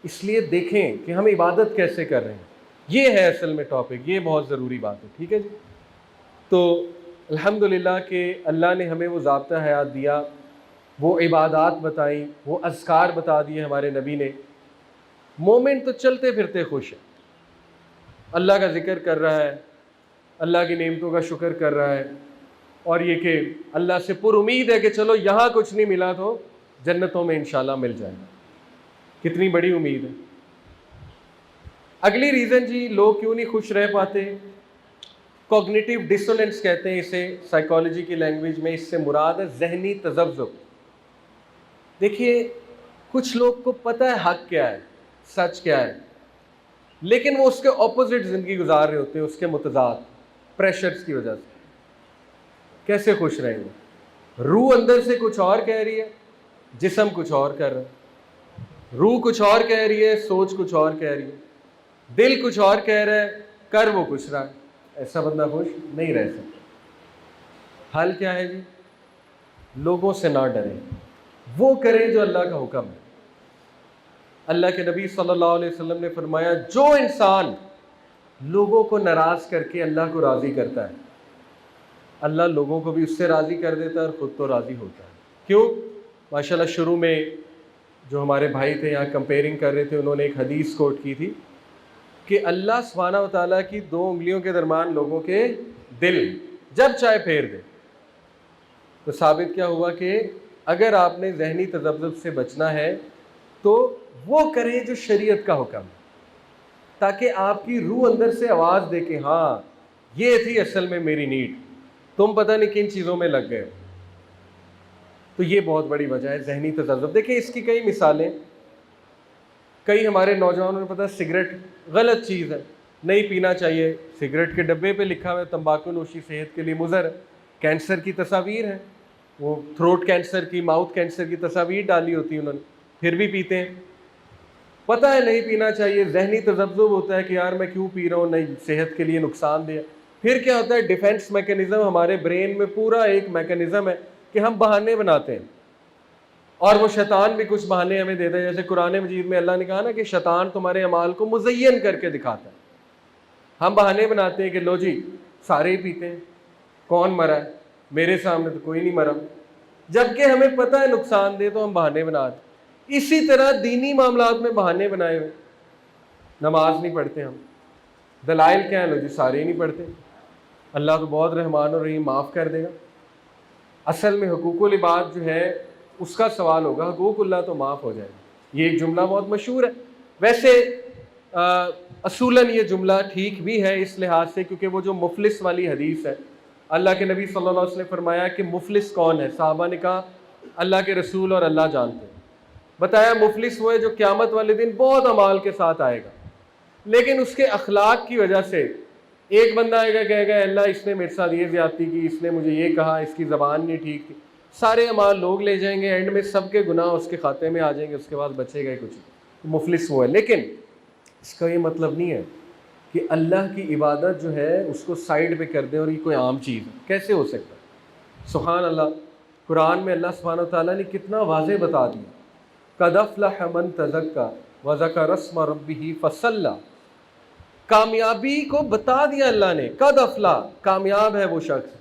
S1: اس لیے دیکھیں کہ ہم عبادت کیسے کر رہے ہیں، یہ ہے اصل میں ٹاپک، یہ بہت ضروری بات ہے، ٹھیک ہے جی۔ تو الحمدللہ کہ اللہ نے ہمیں وہ ضابطہ حیات دیا، وہ عبادات بتائیں، وہ اذکار بتا دیے ہمارے نبی نے۔ مومن تو چلتے پھرتے خوش ہے، اللہ کا ذکر کر رہا ہے، اللہ کی نعمتوں کا شکر کر رہا ہے، اور یہ کہ اللہ سے پر امید ہے کہ چلو یہاں کچھ نہیں ملا تو جنتوں میں انشاءاللہ مل جائے گا۔ کتنی بڑی امید ہے۔ اگلی ریزن جی لوگ کیوں نہیں خوش رہ پاتے؟ کوگنیٹیو ڈسوننس کہتے ہیں اسے سائیکالوجی کی لینگویج میں، اس سے مراد ہے ذہنی تذبذب۔ دیکھیے کچھ لوگ کو پتہ ہے حق کیا ہے، سچ کیا ہے، لیکن وہ اس کے اپوزٹ زندگی گزار رہے ہوتے ہیں، اس کے متضاد پریشرز کی وجہ سے۔ کیسے خوش رہیں گے؟ روح اندر سے کچھ اور کہہ رہی ہے، جسم کچھ اور کر رہا ہے۔ روح کچھ اور کہہ رہی ہے، سوچ کچھ اور کہہ رہی ہے، دل کچھ اور کہہ رہا ہے، کر وہ کچھ رہا ہے۔ ایسا بندہ خوش نہیں رہ سکتا۔ حل کیا ہے جی؟ لوگوں سے نہ ڈریں، وہ کریں جو اللہ کا حکم ہے۔ اللہ کے نبی صلی اللہ علیہ وسلم نے فرمایا جو انسان لوگوں کو ناراض کر کے اللہ کو راضی کرتا ہے، اللہ لوگوں کو بھی اس سے راضی کر دیتا ہے اور خود تو راضی ہوتا ہے۔ کیوں؟ ماشاءاللہ شروع میں جو ہمارے بھائی تھے یہاں کمپیئرنگ کر رہے تھے، انہوں نے ایک حدیث کوٹ کی تھی کہ اللہ سبحانہ و تعالیٰ کی 2 انگلیوں کے درمیان لوگوں کے دل جب چاہے پھیر دے۔ تو ثابت کیا ہوا کہ اگر آپ نے ذہنی تذبذب سے بچنا ہے تو وہ کریں جو شریعت کا حکم ہے، تاکہ آپ کی روح اندر سے آواز دے کہ ہاں یہ تھی اصل میں میری نیڈ، تم پتہ نہیں کن چیزوں میں لگ گئے۔ تو یہ بہت بڑی وجہ ہے ذہنی تذبذب۔ دیکھیں اس کی کئی مثالیں، کئی ہمارے نوجوانوں نے پتہ سگریٹ غلط چیز ہے، نہیں پینا چاہیے، سگریٹ کے ڈبے پہ لکھا ہوا ہے تمباکو نوشی صحت کے لیے مضر ہے، کینسر کی تصاویر ہیں، وہ تھروٹ کینسر کی، ماؤتھ کینسر کی تصاویر ڈالی ہوتی ہیں انہوں نے، پھر بھی پیتے ہیں۔ پتہ ہے نہیں پینا چاہیے، ذہنی تذبذب ہوتا ہے کہ یار میں کیوں پی رہا ہوں، نہیں صحت کے لیے نقصان دہ۔ پھر کیا ہوتا ہے؟ ڈیفنس میکینزم، ہمارے برین میں پورا ایک میکینزم ہے کہ ہم بہانے بناتے ہیں، اور وہ شیطان بھی کچھ بہانے ہمیں دیتا ہے۔ جیسے قرآن مجید میں اللہ نے کہا نا کہ شیطان تمہارے اعمال کو مزین کر کے دکھاتا ہے۔ ہم بہانے بناتے ہیں کہ لو جی سارے ہی پیتے ہیں، کون مرا ہے؟ میرے سامنے تو کوئی نہیں مرا، جبکہ ہمیں پتہ ہے نقصان دے تو ہم بہانے بناتے ہیں۔ اسی طرح دینی معاملات میں بہانے بنائے ہوئے، نماز نہیں پڑھتے ہم، دلائل کیا ہے؟ لو جی سارے ہی نہیں پڑھتے، اللہ تو بہت رحمان اور رحیم، معاف کر دے گا۔ اصل میں حقوق العباد جو ہے اس کا سوال ہوگا، حقوق اللہ تو معاف ہو جائے گا۔ یہ ایک جملہ بہت مشہور ہے، ویسے اصولاً یہ جملہ ٹھیک بھی ہے اس لحاظ سے کیونکہ وہ جو مفلس والی حدیث ہے، اللہ کے نبی صلی اللہ علیہ وسلم نے فرمایا کہ مفلس کون ہے؟ صحابہ نے کہا اللہ کے رسول اور اللہ جانتے ہیں۔ بتایا مفلس وہ ہے جو قیامت والے دن بہت اعمال کے ساتھ آئے گا، لیکن اس کے اخلاق کی وجہ سے ایک بندہ آئے گا کہے گا اللہ اس نے میرے ساتھ یہ زیادتی کی، اس نے مجھے یہ کہا، اس کی زبان نہیں ٹھیک تھی، سارے اعمال لوگ لے جائیں گے، اینڈ میں سب کے گناہ اس کے کھاتے میں آ جائیں گے، اس کے بعد بچے گا کچھ نہیں، مفلس وہ ہے۔ لیکن اس کا یہ مطلب نہیں ہے کہ اللہ کی عبادت جو ہے اس کو سائیڈ پہ کر دیں اور یہ کوئی عام چیز ہے، کیسے ہو سکتا ہے؟ سبحان اللہ، قرآن میں اللہ سبحانہ وتعالیٰ نے کتنا واضح بتا دیا، قد افلح من تزکا وذکر اسم ربہ فصلی، کامیابی کو بتا دیا اللہ نے، قد افلح، کامیاب ہے وہ شخص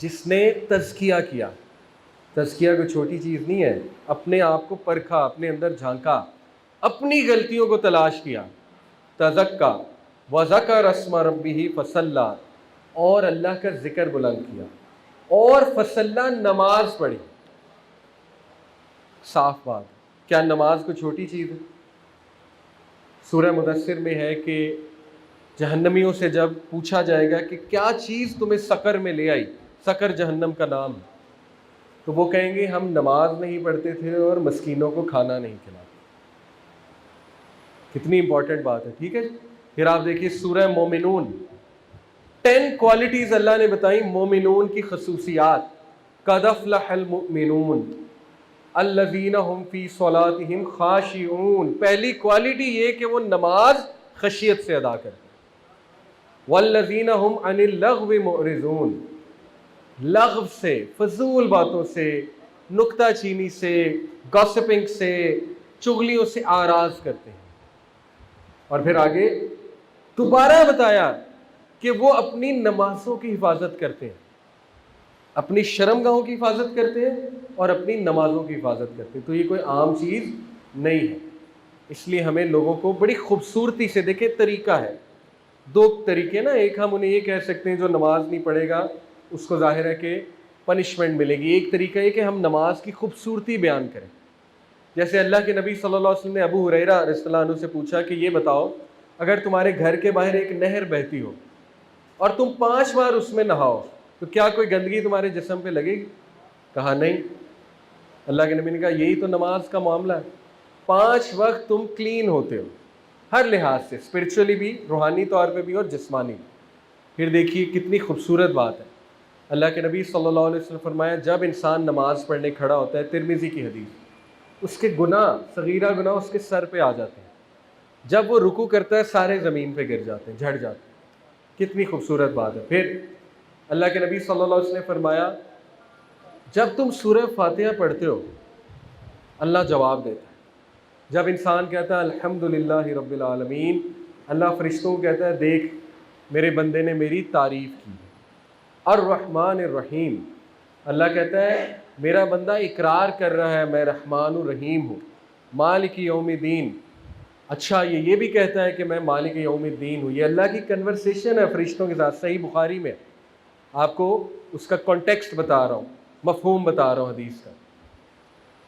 S1: جس نے تزکیہ کیا۔ تزکیہ کوئی چھوٹی چیز نہیں ہے، اپنے آپ کو پرکھا، اپنے اندر جھانکا، اپنی غلطیوں کو تلاش کیا، تزکا وذکر اسم ربہ فصلی، اور اللہ کا ذکر بلند کیا، اور فصلی، نماز پڑھی۔ صاف بات، کیا نماز کوئی چھوٹی چیز ہے؟ سورہ مدثر میں ہے کہ جہنمیوں سے جب پوچھا جائے گا کہ کیا چیز تمہیں سقر میں لے آئی، سقر جہنم کا نام ہے، تو وہ کہیں گے ہم نماز نہیں پڑھتے تھے اور مسکینوں کو کھانا نہیں کھلاتے۔ کتنی امپورٹنٹ بات ہے، ٹھیک ہے۔ پھر آپ دیکھیے سورہ مومنون، 10 کوالٹیز اللہ نے بتائی مومنون کی خصوصیات، قد افلح المؤمنون الذین هم فی صلاتہم خاشعون، پہلی کوالٹی یہ کہ وہ نماز خشیت سے ادا کرتے ہیں، والذین هم عن اللغو معرضون، لغو سے، فضول باتوں سے، نکتہ چینی سے، گاسپنگ سے، چغلیوں سے آراز کرتے ہیں۔ اور پھر آگے دوبارہ بتایا کہ وہ اپنی نمازوں کی حفاظت کرتے ہیں، اپنی شرم گاہوں کی حفاظت کرتے ہیں اور اپنی نمازوں کی حفاظت کرتے ہیں۔ تو یہ کوئی عام چیز نہیں ہے، اس لیے ہمیں لوگوں کو بڑی خوبصورتی سے، دیکھیں طریقہ ہے، 2 طریقے نا، ایک ہم انہیں یہ کہہ سکتے ہیں جو نماز نہیں پڑھے گا اس کو ظاہر ہے کہ پنشمنٹ ملے گی، ایک طریقہ یہ کہ ہم نماز کی خوبصورتی بیان کریں۔ جیسے اللہ کے نبی صلی اللہ علیہ وسلم نے ابو ہریرہ رضی اللہ عنہ سے پوچھا کہ یہ بتاؤ، اگر تمہارے گھر کے باہر ایک نہر بہتی ہو اور تم 5 بار اس میں نہاؤ تو کیا کوئی گندگی تمہارے جسم پہ لگے گی؟ کہا نہیں۔ اللہ کے نبی نے کہا یہی تو نماز کا معاملہ ہے، 5 وقت تم کلین ہوتے ہو ہر لحاظ سے، اسپرچولی بھی، روحانی طور پہ بھی اور جسمانی بھی۔ پھر دیکھیے کتنی خوبصورت بات ہے، اللہ کے نبی صلی اللہ علیہ وسلم فرمایا جب انسان نماز پڑھنے کھڑا ہوتا ہے، ترمذی کی حدیث، اس کے گناہ، صغیرہ گناہ اس کے سر پہ آ جاتے ہیں، جب وہ رکوع کرتا ہے سارے زمین پہ گر جاتے ہیں، جھڑ جاتے ہیں۔ کتنی خوبصورت بات ہے۔ پھر اللہ کے نبی صلی اللہ علیہ وسلم نے فرمایا جب تم سورہ فاتحہ پڑھتے ہو اللہ جواب دیتا ہے، جب انسان کہتا ہے الحمدللہ رب العالمین، اللہ فرشتوں کو کہتا ہے دیکھ میرے بندے نے میری تعریف کی۔ الرحمن الرحیم، اللہ کہتا ہے میرا بندہ اقرار کر رہا ہے میں رحمان الرحیم ہوں۔ مالک یوم الدین، اچھا یہ بھی کہتا ہے کہ میں مالک یوم الدین ہوں۔ یہ اللہ کی کنورسیشن ہے فرشتوں کے ساتھ، صحیح بخاری میں، آپ کو اس کا کانٹیکسٹ بتا رہا ہوں، مفہوم بتا رہا ہوں حدیث کا۔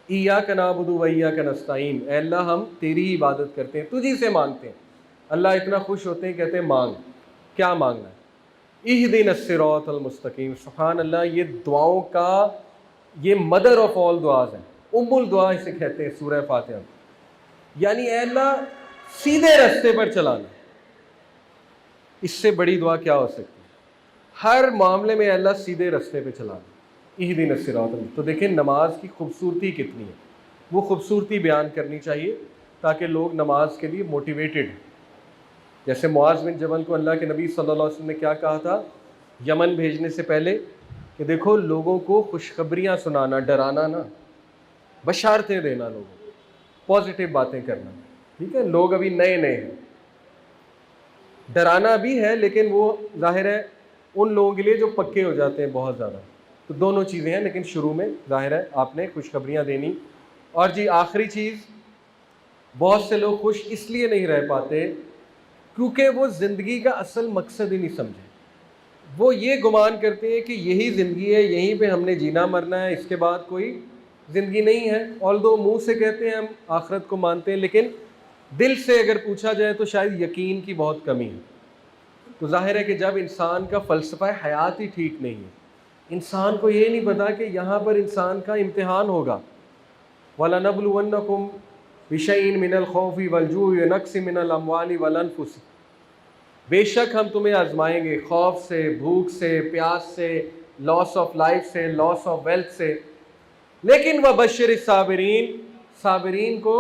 S1: ایاک نعبد و ایاک نستعین، اے اللہ ہم تیری ہی عبادت کرتے ہیں، تجھی سے مانگتے ہیں۔ اللہ اتنا خوش ہوتے ہیں، کہتے ہیں مانگ، کیا مانگنا ہے؟ اہدنا الصراط المستقیم۔ سبحان اللہ، یہ دعاؤں کا یہ مدر آف آل دعاز ہے، ام الدعا اسے کہتے ہیں سورہ فاتحہ، یعنی اے اللہ سیدھے راستے پر چلانا۔ اس سے بڑی دعا کیا ہو سکتی ہے؟ ہر معاملے میں اللہ سیدھے راستے پہ چلانا، اہدنا الصراط المستقیم۔ تو دیکھیں نماز کی خوبصورتی کتنی ہے، وہ خوبصورتی بیان کرنی چاہیے تاکہ لوگ نماز کے لیے موٹیویٹڈ ہیں۔ جیسے معاذ بن جبل کو اللہ کے نبی صلی اللہ علیہ وسلم نے کیا کہا تھا یمن بھیجنے سے پہلے کہ دیکھو لوگوں کو خوشخبریاں سنانا، ڈرانا نہ، بشارتیں دینا، لوگوں کو پازیٹیو باتیں کرنا، ٹھیک ہے۔ لوگ ابھی نئے نئے ہیں، ڈرانا بھی ہے لیکن وہ ظاہر ہے ان لوگوں کے لیے جو پکے ہو جاتے ہیں بہت زیادہ، تو دونوں چیزیں ہیں، لیکن شروع میں ظاہر ہے آپ نے خوشخبریاں دینی۔ اور جی آخری چیز، بہت سے لوگ خوش اس لیے نہیں رہ پاتے کیونکہ وہ زندگی کا اصل مقصد ہی نہیں سمجھے۔ وہ یہ گمان کرتے ہیں کہ یہی زندگی ہے، یہیں پہ ہم نے جینا مرنا ہے، اس کے بعد کوئی زندگی نہیں ہے۔ although منہ سے کہتے ہیں ہم آخرت کو مانتے ہیں، لیکن دل سے اگر پوچھا جائے تو شاید یقین کی بہت کمی ہے۔ تو ظاہر ہے کہ جب انسان کا فلسفہ حیات ہی ٹھیک نہیں ہے، انسان کو یہ نہیں پتا کہ یہاں پر انسان کا امتحان ہوگا۔ وَلَنَبْلُوَنَّكُمْ بِشَيْءٍ مِّنَ الْخَوْفِ وَالْجُوعِ وَنَقْصٍ مِّنَ الْأَمْوَالِ وَالْأَنفُسِ، بے شک ہم تمہیں آزمائیں گے خوف سے، بھوک سے، پیاس سے، لاس آف لائف سے، لاس آف ویلتھ سے، لیکن وبشر الصابرین، صابرین کو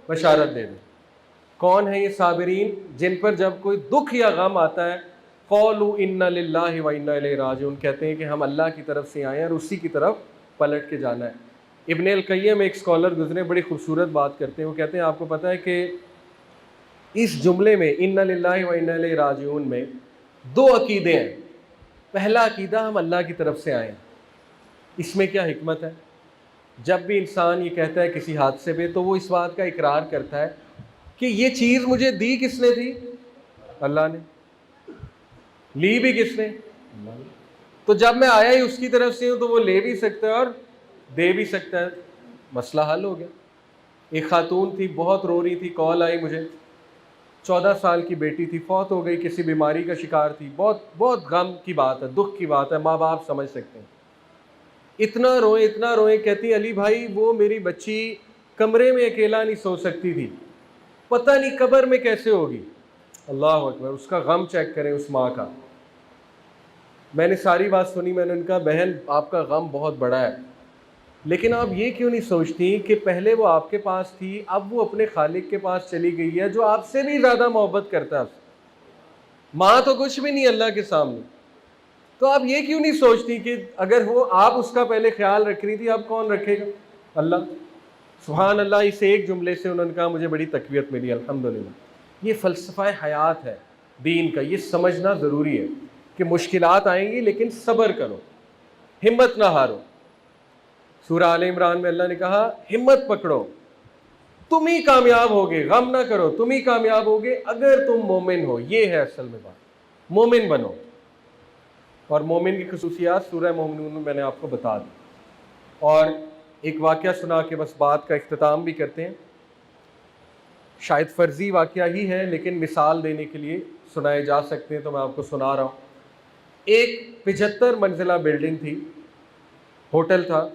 S1: بشارت دے دو۔ کون ہے یہ صابرین؟ جن پر جب کوئی دکھ یا غم آتا ہے قولوا انا للہ و انا الیہ راجعون، کہتے ہیں کہ ہم اللہ کی طرف سے آئے ہیں اور اسی کی طرف پلٹ کے جانا ہے۔ ابن القیم ایک اسکالر گزرے، بڑی خوبصورت بات کرتے ہیں، وہ کہتے ہیں آپ کو پتہ ہے کہ اس جملے میں انا للہ و انا الیہ راجعون میں دو عقیدے ہیں۔ پہلا عقیدہ ہم اللہ کی طرف سے آئے ہیں، اس میں کیا حکمت ہے؟ جب بھی انسان یہ کہتا ہے کسی حادثے پہ تو وہ اس بات کا اقرار کرتا ہے کہ یہ چیز مجھے دی کس نے تھی؟ اللہ نے۔ لی بھی کس نے؟ اللہ نے۔ تو جب میں آیا ہی اس کی طرف سے ہوں تو وہ لے بھی سکتا ہے اور دے بھی سکتا ہے، مسئلہ حل ہو گیا۔ ایک خاتون تھی، بہت رو رہی تھی، کال آئی مجھے، 14 سال کی بیٹی تھی، فوت ہو گئی، کسی بیماری کا شکار تھی، بہت بہت غم کی بات ہے، دکھ کی بات ہے، ماں باپ سمجھ سکتے ہیں۔ اتنا روئے، کہتی علی بھائی وہ میری بچی کمرے میں اکیلا نہیں سو سکتی تھی، پتہ نہیں قبر میں کیسے ہوگی۔ اللہ اکبر، اس کا غم چیک کریں اس ماں کا۔ میں نے ساری بات سنی، میں نے ان کا بہن آپ کا غم بہت بڑا ہے، لیکن آپ یہ کیوں نہیں سوچتی کہ پہلے وہ آپ کے پاس تھی، اب وہ اپنے خالق کے پاس چلی گئی ہے جو آپ سے بھی زیادہ محبت کرتا ہے۔ ماں تو کچھ بھی نہیں اللہ کے سامنے، تو آپ یہ کیوں نہیں سوچتی کہ اگر وہ آپ اس کا پہلے خیال رکھ رہی تھی، اب کون رکھے گا؟ اللہ۔ سبحان اللہ، اس ایک جملے سے انہوں نے کہا مجھے بڑی تقویت ملی، الحمدللہ۔ یہ فلسفہ حیات ہے دین کا، یہ سمجھنا ضروری ہے کہ مشکلات آئیں گی لیکن صبر کرو، ہمت نہ ہارو۔ سورہ آل عمران میں اللہ نے کہا ہمت پکڑو، تم ہی کامیاب ہوگے، غم نہ کرو، تم ہی کامیاب ہوگے اگر تم مومن ہو۔ یہ ہے اصل میں بات، مومن بنو۔ اور مومن کی خصوصیات سورہ مومنون میں نے آپ کو بتا دی، اور ایک واقعہ سنا کے بس بات کا اختتام بھی کرتے ہیں۔ شاید فرضی واقعہ ہی ہے لیکن مثال دینے کے لیے سنائے جا سکتے ہیں، تو میں آپ کو سنا رہا ہوں۔ ایک 75 منزلہ بلڈنگ تھی، ہوٹل تھا،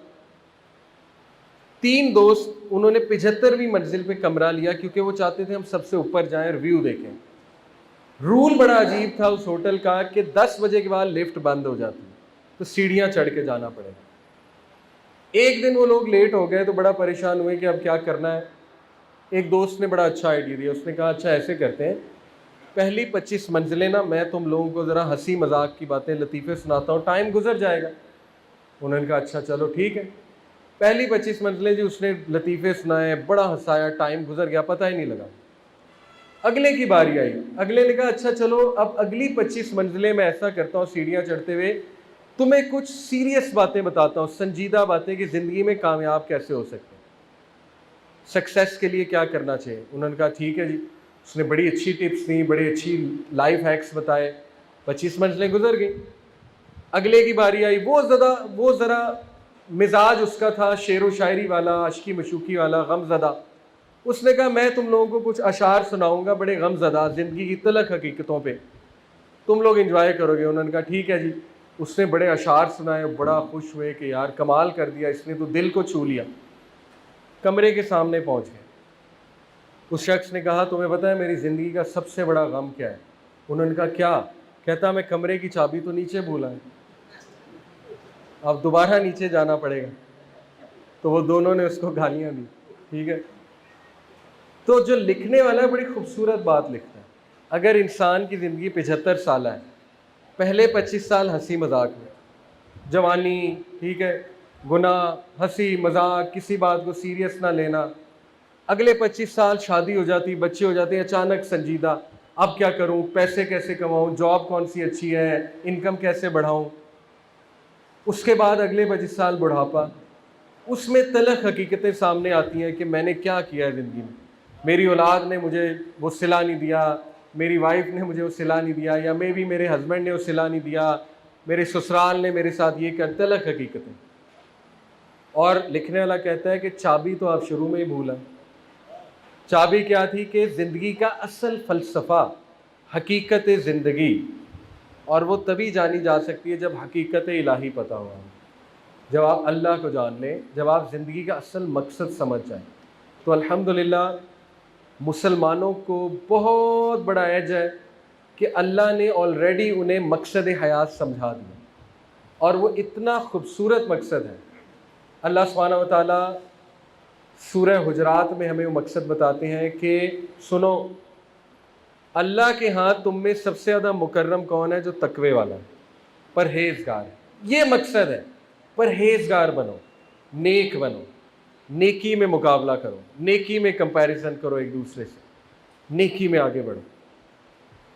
S1: 3 دوست، انہوں نے 75ویں منزل پہ کمرہ لیا کیونکہ وہ چاہتے تھے ہم سب سے اوپر جائیں اور ویو دیکھیں۔ رول بڑا عجیب تھا اس ہوٹل کا کہ 10 بجے کے بعد لفٹ بند ہو جاتی، تو سیڑھیاں چڑھ کے جانا پڑے گا۔ ایک دن وہ لوگ لیٹ ہو گئے تو بڑا پریشان ہوئے کہ اب کیا کرنا ہے۔ ایک دوست نے بڑا اچھا آئیڈیا دیا، اس نے کہا اچھا ایسے کرتے ہیں، پہلی 25 منزلیں نا میں تم لوگوں کو ذرا ہنسی مذاق کی باتیں لطیفے سناتا ہوں، ٹائم گزر جائے گا۔ انہوں نے کہا اچھا چلو ٹھیک ہے۔ پہلی 25 منزلیں جی اس نے لطیفے سنائے، بڑا ہنسایا، ٹائم گزر گیا، پتہ ہی نہیں لگا۔ اگلے کی باری آئی، اگلے نے کہا اچھا چلو اب اگلی 25 منزلیں میں ایسا کرتا ہوں سیڑھیاں چڑھتے ہوئے تمہیں کچھ سیریس باتیں بتاتا ہوں، سنجیدہ باتیں کہ زندگی میں کامیاب کیسے ہو سکتے ہیں، سکسیس کے لیے کیا کرنا چاہیے۔ انہوں نے کہا ٹھیک ہے جی۔ اس نے بڑی اچھی ٹپس دی، بڑی اچھی لائف ہیکس بتائے، 25 منزلیں گزر گئیں۔ اگلے کی باری آئی، وہ ذرا مزاج اس کا تھا شعر و شاعری والا، عشقی مشوقی والا، غم زدہ۔ اس نے کہا میں تم لوگوں کو کچھ اشعار سناؤں گا بڑے غم زدہ، زندگی کی تلخ حقیقتوں پہ، تم لوگ انجوائے کرو گے۔ انہوں نے کہا ٹھیک ہے جی۔ اس نے بڑے اشعار سنائے، بڑا خوش ہوئے کہ یار کمال کر دیا، اس نے تو دل کو چھو لیا۔ کمرے کے سامنے پہنچ گئے، اس شخص نے کہا تمہیں پتہ ہے میری زندگی کا سب سے بڑا غم کیا ہے؟ انہوں نے کہا کیا؟ کہتا میں کمرے کی چابی تو نیچے بھولا ہے، اب دوبارہ نیچے جانا پڑے گا۔ تو وہ دونوں نے اس کو گالیاں دی، ٹھیک ہے۔ تو جو لکھنے والا ہے بڑی خوبصورت بات لکھتا ہے، اگر انسان کی زندگی 75 سالہ ہے، پہلے 25 سال ہنسی مذاق میں، جوانی، ٹھیک ہے، گناہ، ہنسی مذاق، کسی بات کو سیریس نہ لینا، اگلے 25 سال شادی ہو جاتی، بچے ہو جاتے ہیں، اچانک سنجیدہ، اب کیا کروں، پیسے کیسے کماؤں، جاب کون سی اچھی ہے، انکم کیسے بڑھاؤں۔ اس کے بعد اگلے 25 سال بڑھاپا، اس میں تلخ حقیقتیں سامنے آتی ہیں کہ میں نے کیا کیا ہے زندگی میں، میری اولاد نے مجھے وہ صلہ نہیں دیا، میری وائف نے مجھے وہ صلہ نہیں دیا، یا میں بھی میرے ہسبینڈ نے وہ صلہ نہیں دیا، میرے سسرال نے میرے ساتھ یہ کر، تلخ حقیقتیں۔ اور لکھنے والا کہتا ہے کہ چابی تو آپ شروع میں ہی بھولا۔ چابی کیا تھی کہ زندگی کا اصل فلسفہ، حقیقت زندگی، اور وہ تبھی جانی جا سکتی ہے جب حقیقت الہی پتہ ہوا، جب آپ اللہ کو جان لیں، جب آپ زندگی کا اصل مقصد سمجھ جائیں۔ تو الحمدللہ مسلمانوں کو بہت بڑا ایج ہے کہ اللہ نے آلریڈی انہیں مقصد حیات سمجھا دیا، اور وہ اتنا خوبصورت مقصد ہے۔ اللہ سبحانہ و تعالیٰ سورہ حجرات میں ہمیں وہ مقصد بتاتے ہیں کہ سنو، اللہ کے ہاں تم میں سب سے زیادہ مکرم کون ہے؟ جو تقوی والا ہے، پرہیزگار ہے۔ یہ مقصد ہے، پرہیزگار بنو، نیک بنو، نیکی میں مقابلہ کرو، نیکی میں کمپیریزن کرو ایک دوسرے سے، نیکی میں آگے بڑھو۔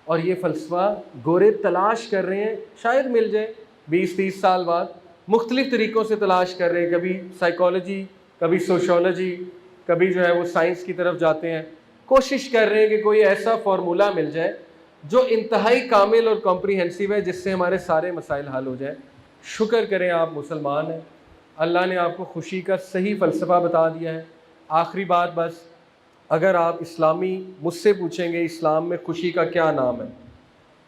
S1: اور یہ فلسفہ گورے تلاش کر رہے ہیں، شاید مل جائے 20-30 سال بعد، مختلف طریقوں سے تلاش کر رہے ہیں، کبھی سائیکالوجی، کبھی سوشولوجی، کبھی جو ہے وہ سائنس کی طرف جاتے ہیں، کوشش کر رہے ہیں کہ کوئی ایسا فارمولہ مل جائے جو انتہائی کامل اور کمپریہنسو ہے، جس سے ہمارے سارے مسائل حل ہو جائیں۔ شکر کریں آپ مسلمان ہیں، اللہ نے آپ کو خوشی کا صحیح فلسفہ بتا دیا ہے۔ آخری بات بس، اگر آپ اسلامی مجھ سے پوچھیں گے اسلام میں خوشی کا کیا نام ہے،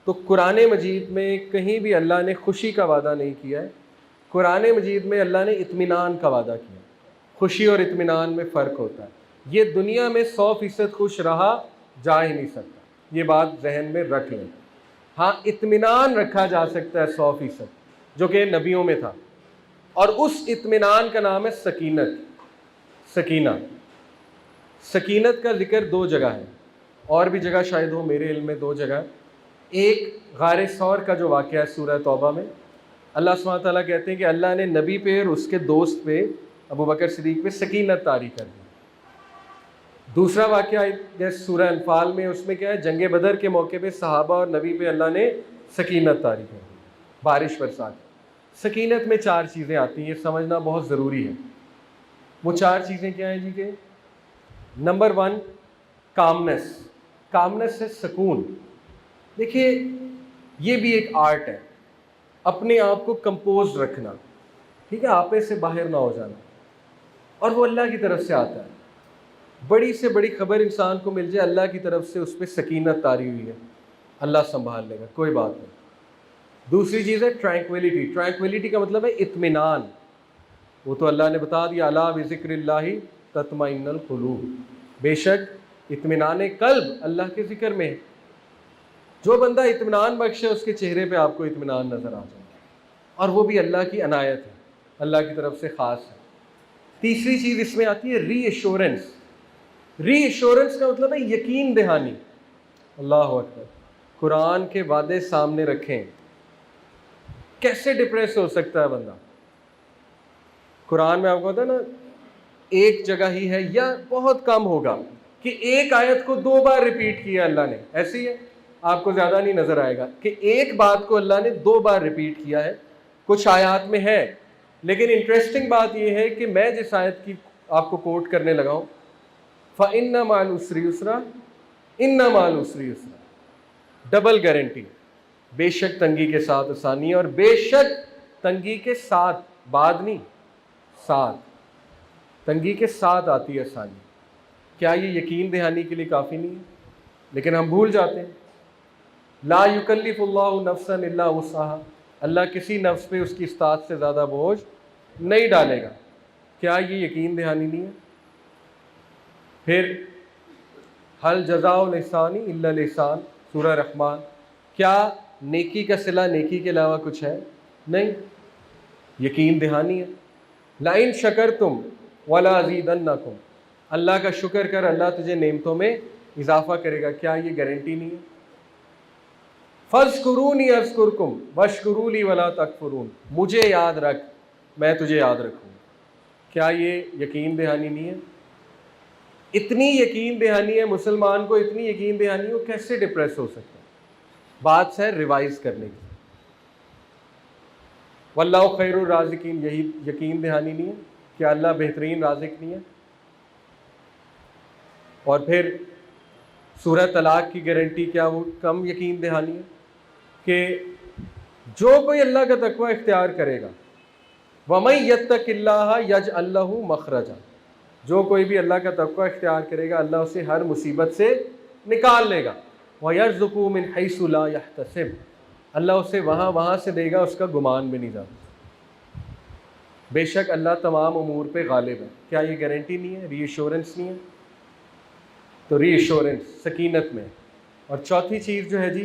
S1: تو قرآن مجید میں کہیں بھی اللہ نے خوشی کا وعدہ نہیں کیا ہے۔ قرآن مجید میں اللہ نے اطمینان کا وعدہ کیا۔ خوشی اور اطمینان میں فرق ہوتا ہے۔ یہ دنیا میں 100% خوش رہا جا ہی نہیں سکتا، یہ بات ذہن میں رکھ لیں۔ ہاں، اطمینان رکھا جا سکتا ہے 100%، جو کہ نبیوں میں تھا، اور اس اطمینان کا نام ہے سکینت، سکینہ۔ سکینت کا ذکر 2 جگہ ہے، اور بھی جگہ شاید ہو، میرے علم میں 2 جگہ۔ ایک غار ثور کا جو واقعہ ہے سورہ توبہ میں، اللہ سبحانہ تعالیٰ کہتے ہیں کہ اللہ نے نبی پہ اور اس کے دوست پہ ابو بکر صدیق پہ سکینت طاری کر دی۔ دوسرا واقعہ جیسے سورہ انفال میں، اس میں کیا ہے، جنگ بدر کے موقع پہ صحابہ اور نبی پہ اللہ نے سکینت طاری کر دی، بارش برسات۔ سکینت میں 4 چیزیں آتی ہیں، یہ سمجھنا بہت ضروری ہے۔ وہ 4 چیزیں کیا ہیں جی؟ کہ نمبر 1 کامنس، کامنس ہے سکون۔ دیکھیے یہ بھی ایک آرٹ ہے، اپنے آپ کو کمپوز رکھنا، ٹھیک ہے، آپے سے باہر نہ ہو جانا، اور وہ اللہ کی طرف سے آتا ہے۔ بڑی سے بڑی خبر انسان کو مل جائے، اللہ کی طرف سے اس پہ سکینت طاری ہوئی ہے، اللہ سنبھال لے گا، کوئی بات نہیں۔ دوسری چیز ہے ٹرینکویلٹی۔ ٹرینکویلٹی کا مطلب ہے اطمینان، وہ تو اللہ نے بتا دیا، الا بذکر اللہ تطمئن القلوب، بے شک اطمینان قلب اللہ کے ذکر میں ہے۔ جو بندہ اطمینان بخش ہے، اس کے چہرے پہ آپ کو اطمینان نظر آ جائے گا، اور وہ بھی اللہ کی عنایت ہے، اللہ کی طرف سے خاص ہے۔ تیسری چیز اس میں آتی ہے ری ایشورنس۔ ری ایشورنس کا مطلب ہے یقین دہانی۔ اللہ اکبر، قرآن کے وعدے سامنے رکھیں، کیسے ڈپریس ہو سکتا ہے بندہ؟ قرآن میں آپ کو ہوتا ہے نا، ایک جگہ ہی ہے یا بہت کم ہوگا کہ ایک آیت کو 2 بار ریپیٹ کیا اللہ نے، ایسے ہی ہے، آپ کو زیادہ نہیں نظر آئے گا کہ ایک بات کو اللہ نے 2 بار ریپیٹ کیا ہے۔ کچھ آیات میں ہے، لیکن انٹرسٹنگ بات یہ ہے کہ میں جس آیت کی آپ کو کوٹ کرنے لگا ہوں، فَإِنَّ مَعَ الْعُسْرِ يُسْرًا إِنَّ مَعَ الْعُسْرِ يُسْرًا، ڈبل گارنٹی، بے شک تنگی کے ساتھ آسانی ہے، اور بے شک تنگی کے ساتھ، بعد نہیں، ساتھ، تنگی کے ساتھ آتی ہے آسانی۔ کیا یہ یقین دہانی کے لیے کافی نہیں ہے؟ لیکن ہم بھول جاتے ہیں، لا یکلف اللہ نفسا الا وسعها، اللہ کسی نفس پہ اس کی استطاعت سے زیادہ بوجھ نہیں ڈالے گا۔ کیا یہ یقین دہانی نہیں ہے؟ پھر حل جزاء الاحسان الا الاحسان، سورہ رحمان، کیا نیکی کا صلہ نیکی کے علاوہ کچھ ہے؟ نہیں، یقین دہانی ہے۔ لئن شکرتم ولازیدنکم، اللہ کا شکر کر، اللہ تجھے نعمتوں میں اضافہ کرے گا۔ کیا یہ گارنٹی نہیں ہے؟ فاذکرونی اذکرکم واشکروا لی ولا تکفرون، مجھے یاد رکھ، میں تجھے یاد رکھوں۔ کیا یہ یقین دہانی نہیں ہے؟ اتنی یقین دہانی ہے مسلمان کو، اتنی یقین دہانی، وہ کیسے ڈپریس ہو سکتا ہے؟ بات ہے ریوائز کرنے کی۔ واللہ خیر الرازقین، یہی یقین دہانی نہیں ہے؟ کیا اللہ بہترین رازق نہیں ہے؟ اور پھر سورہ طلاق کی گارنٹی، کیا وہ کم یقین دہانی ہے؟ کہ جو کوئی اللہ کا تقوی اختیار کرے گا، وَمَن يَتَّقِ اللَّهَ يَجْعَل لَّهُ مَخْرَجًا، جو کوئی بھی اللہ کا تقوی اختیار کرے گا، اللہ اسے ہر مصیبت سے نکال لے گا۔ وَيَرْزُقُهُ مِنْ حَيْثُ لَا يَحْتَسِبُ، اللہ اسے وہاں سے دے گا، اس کا گمان بھی نہیں جاتا۔ بے شک اللہ تمام امور پہ غالب ہے۔ کیا یہ گارنٹی نہیں ہے؟ ری ایشورنس نہیں ہے؟ تو ری ایشورنس سکینت میں۔ اور چوتھی چیز جو ہے جی،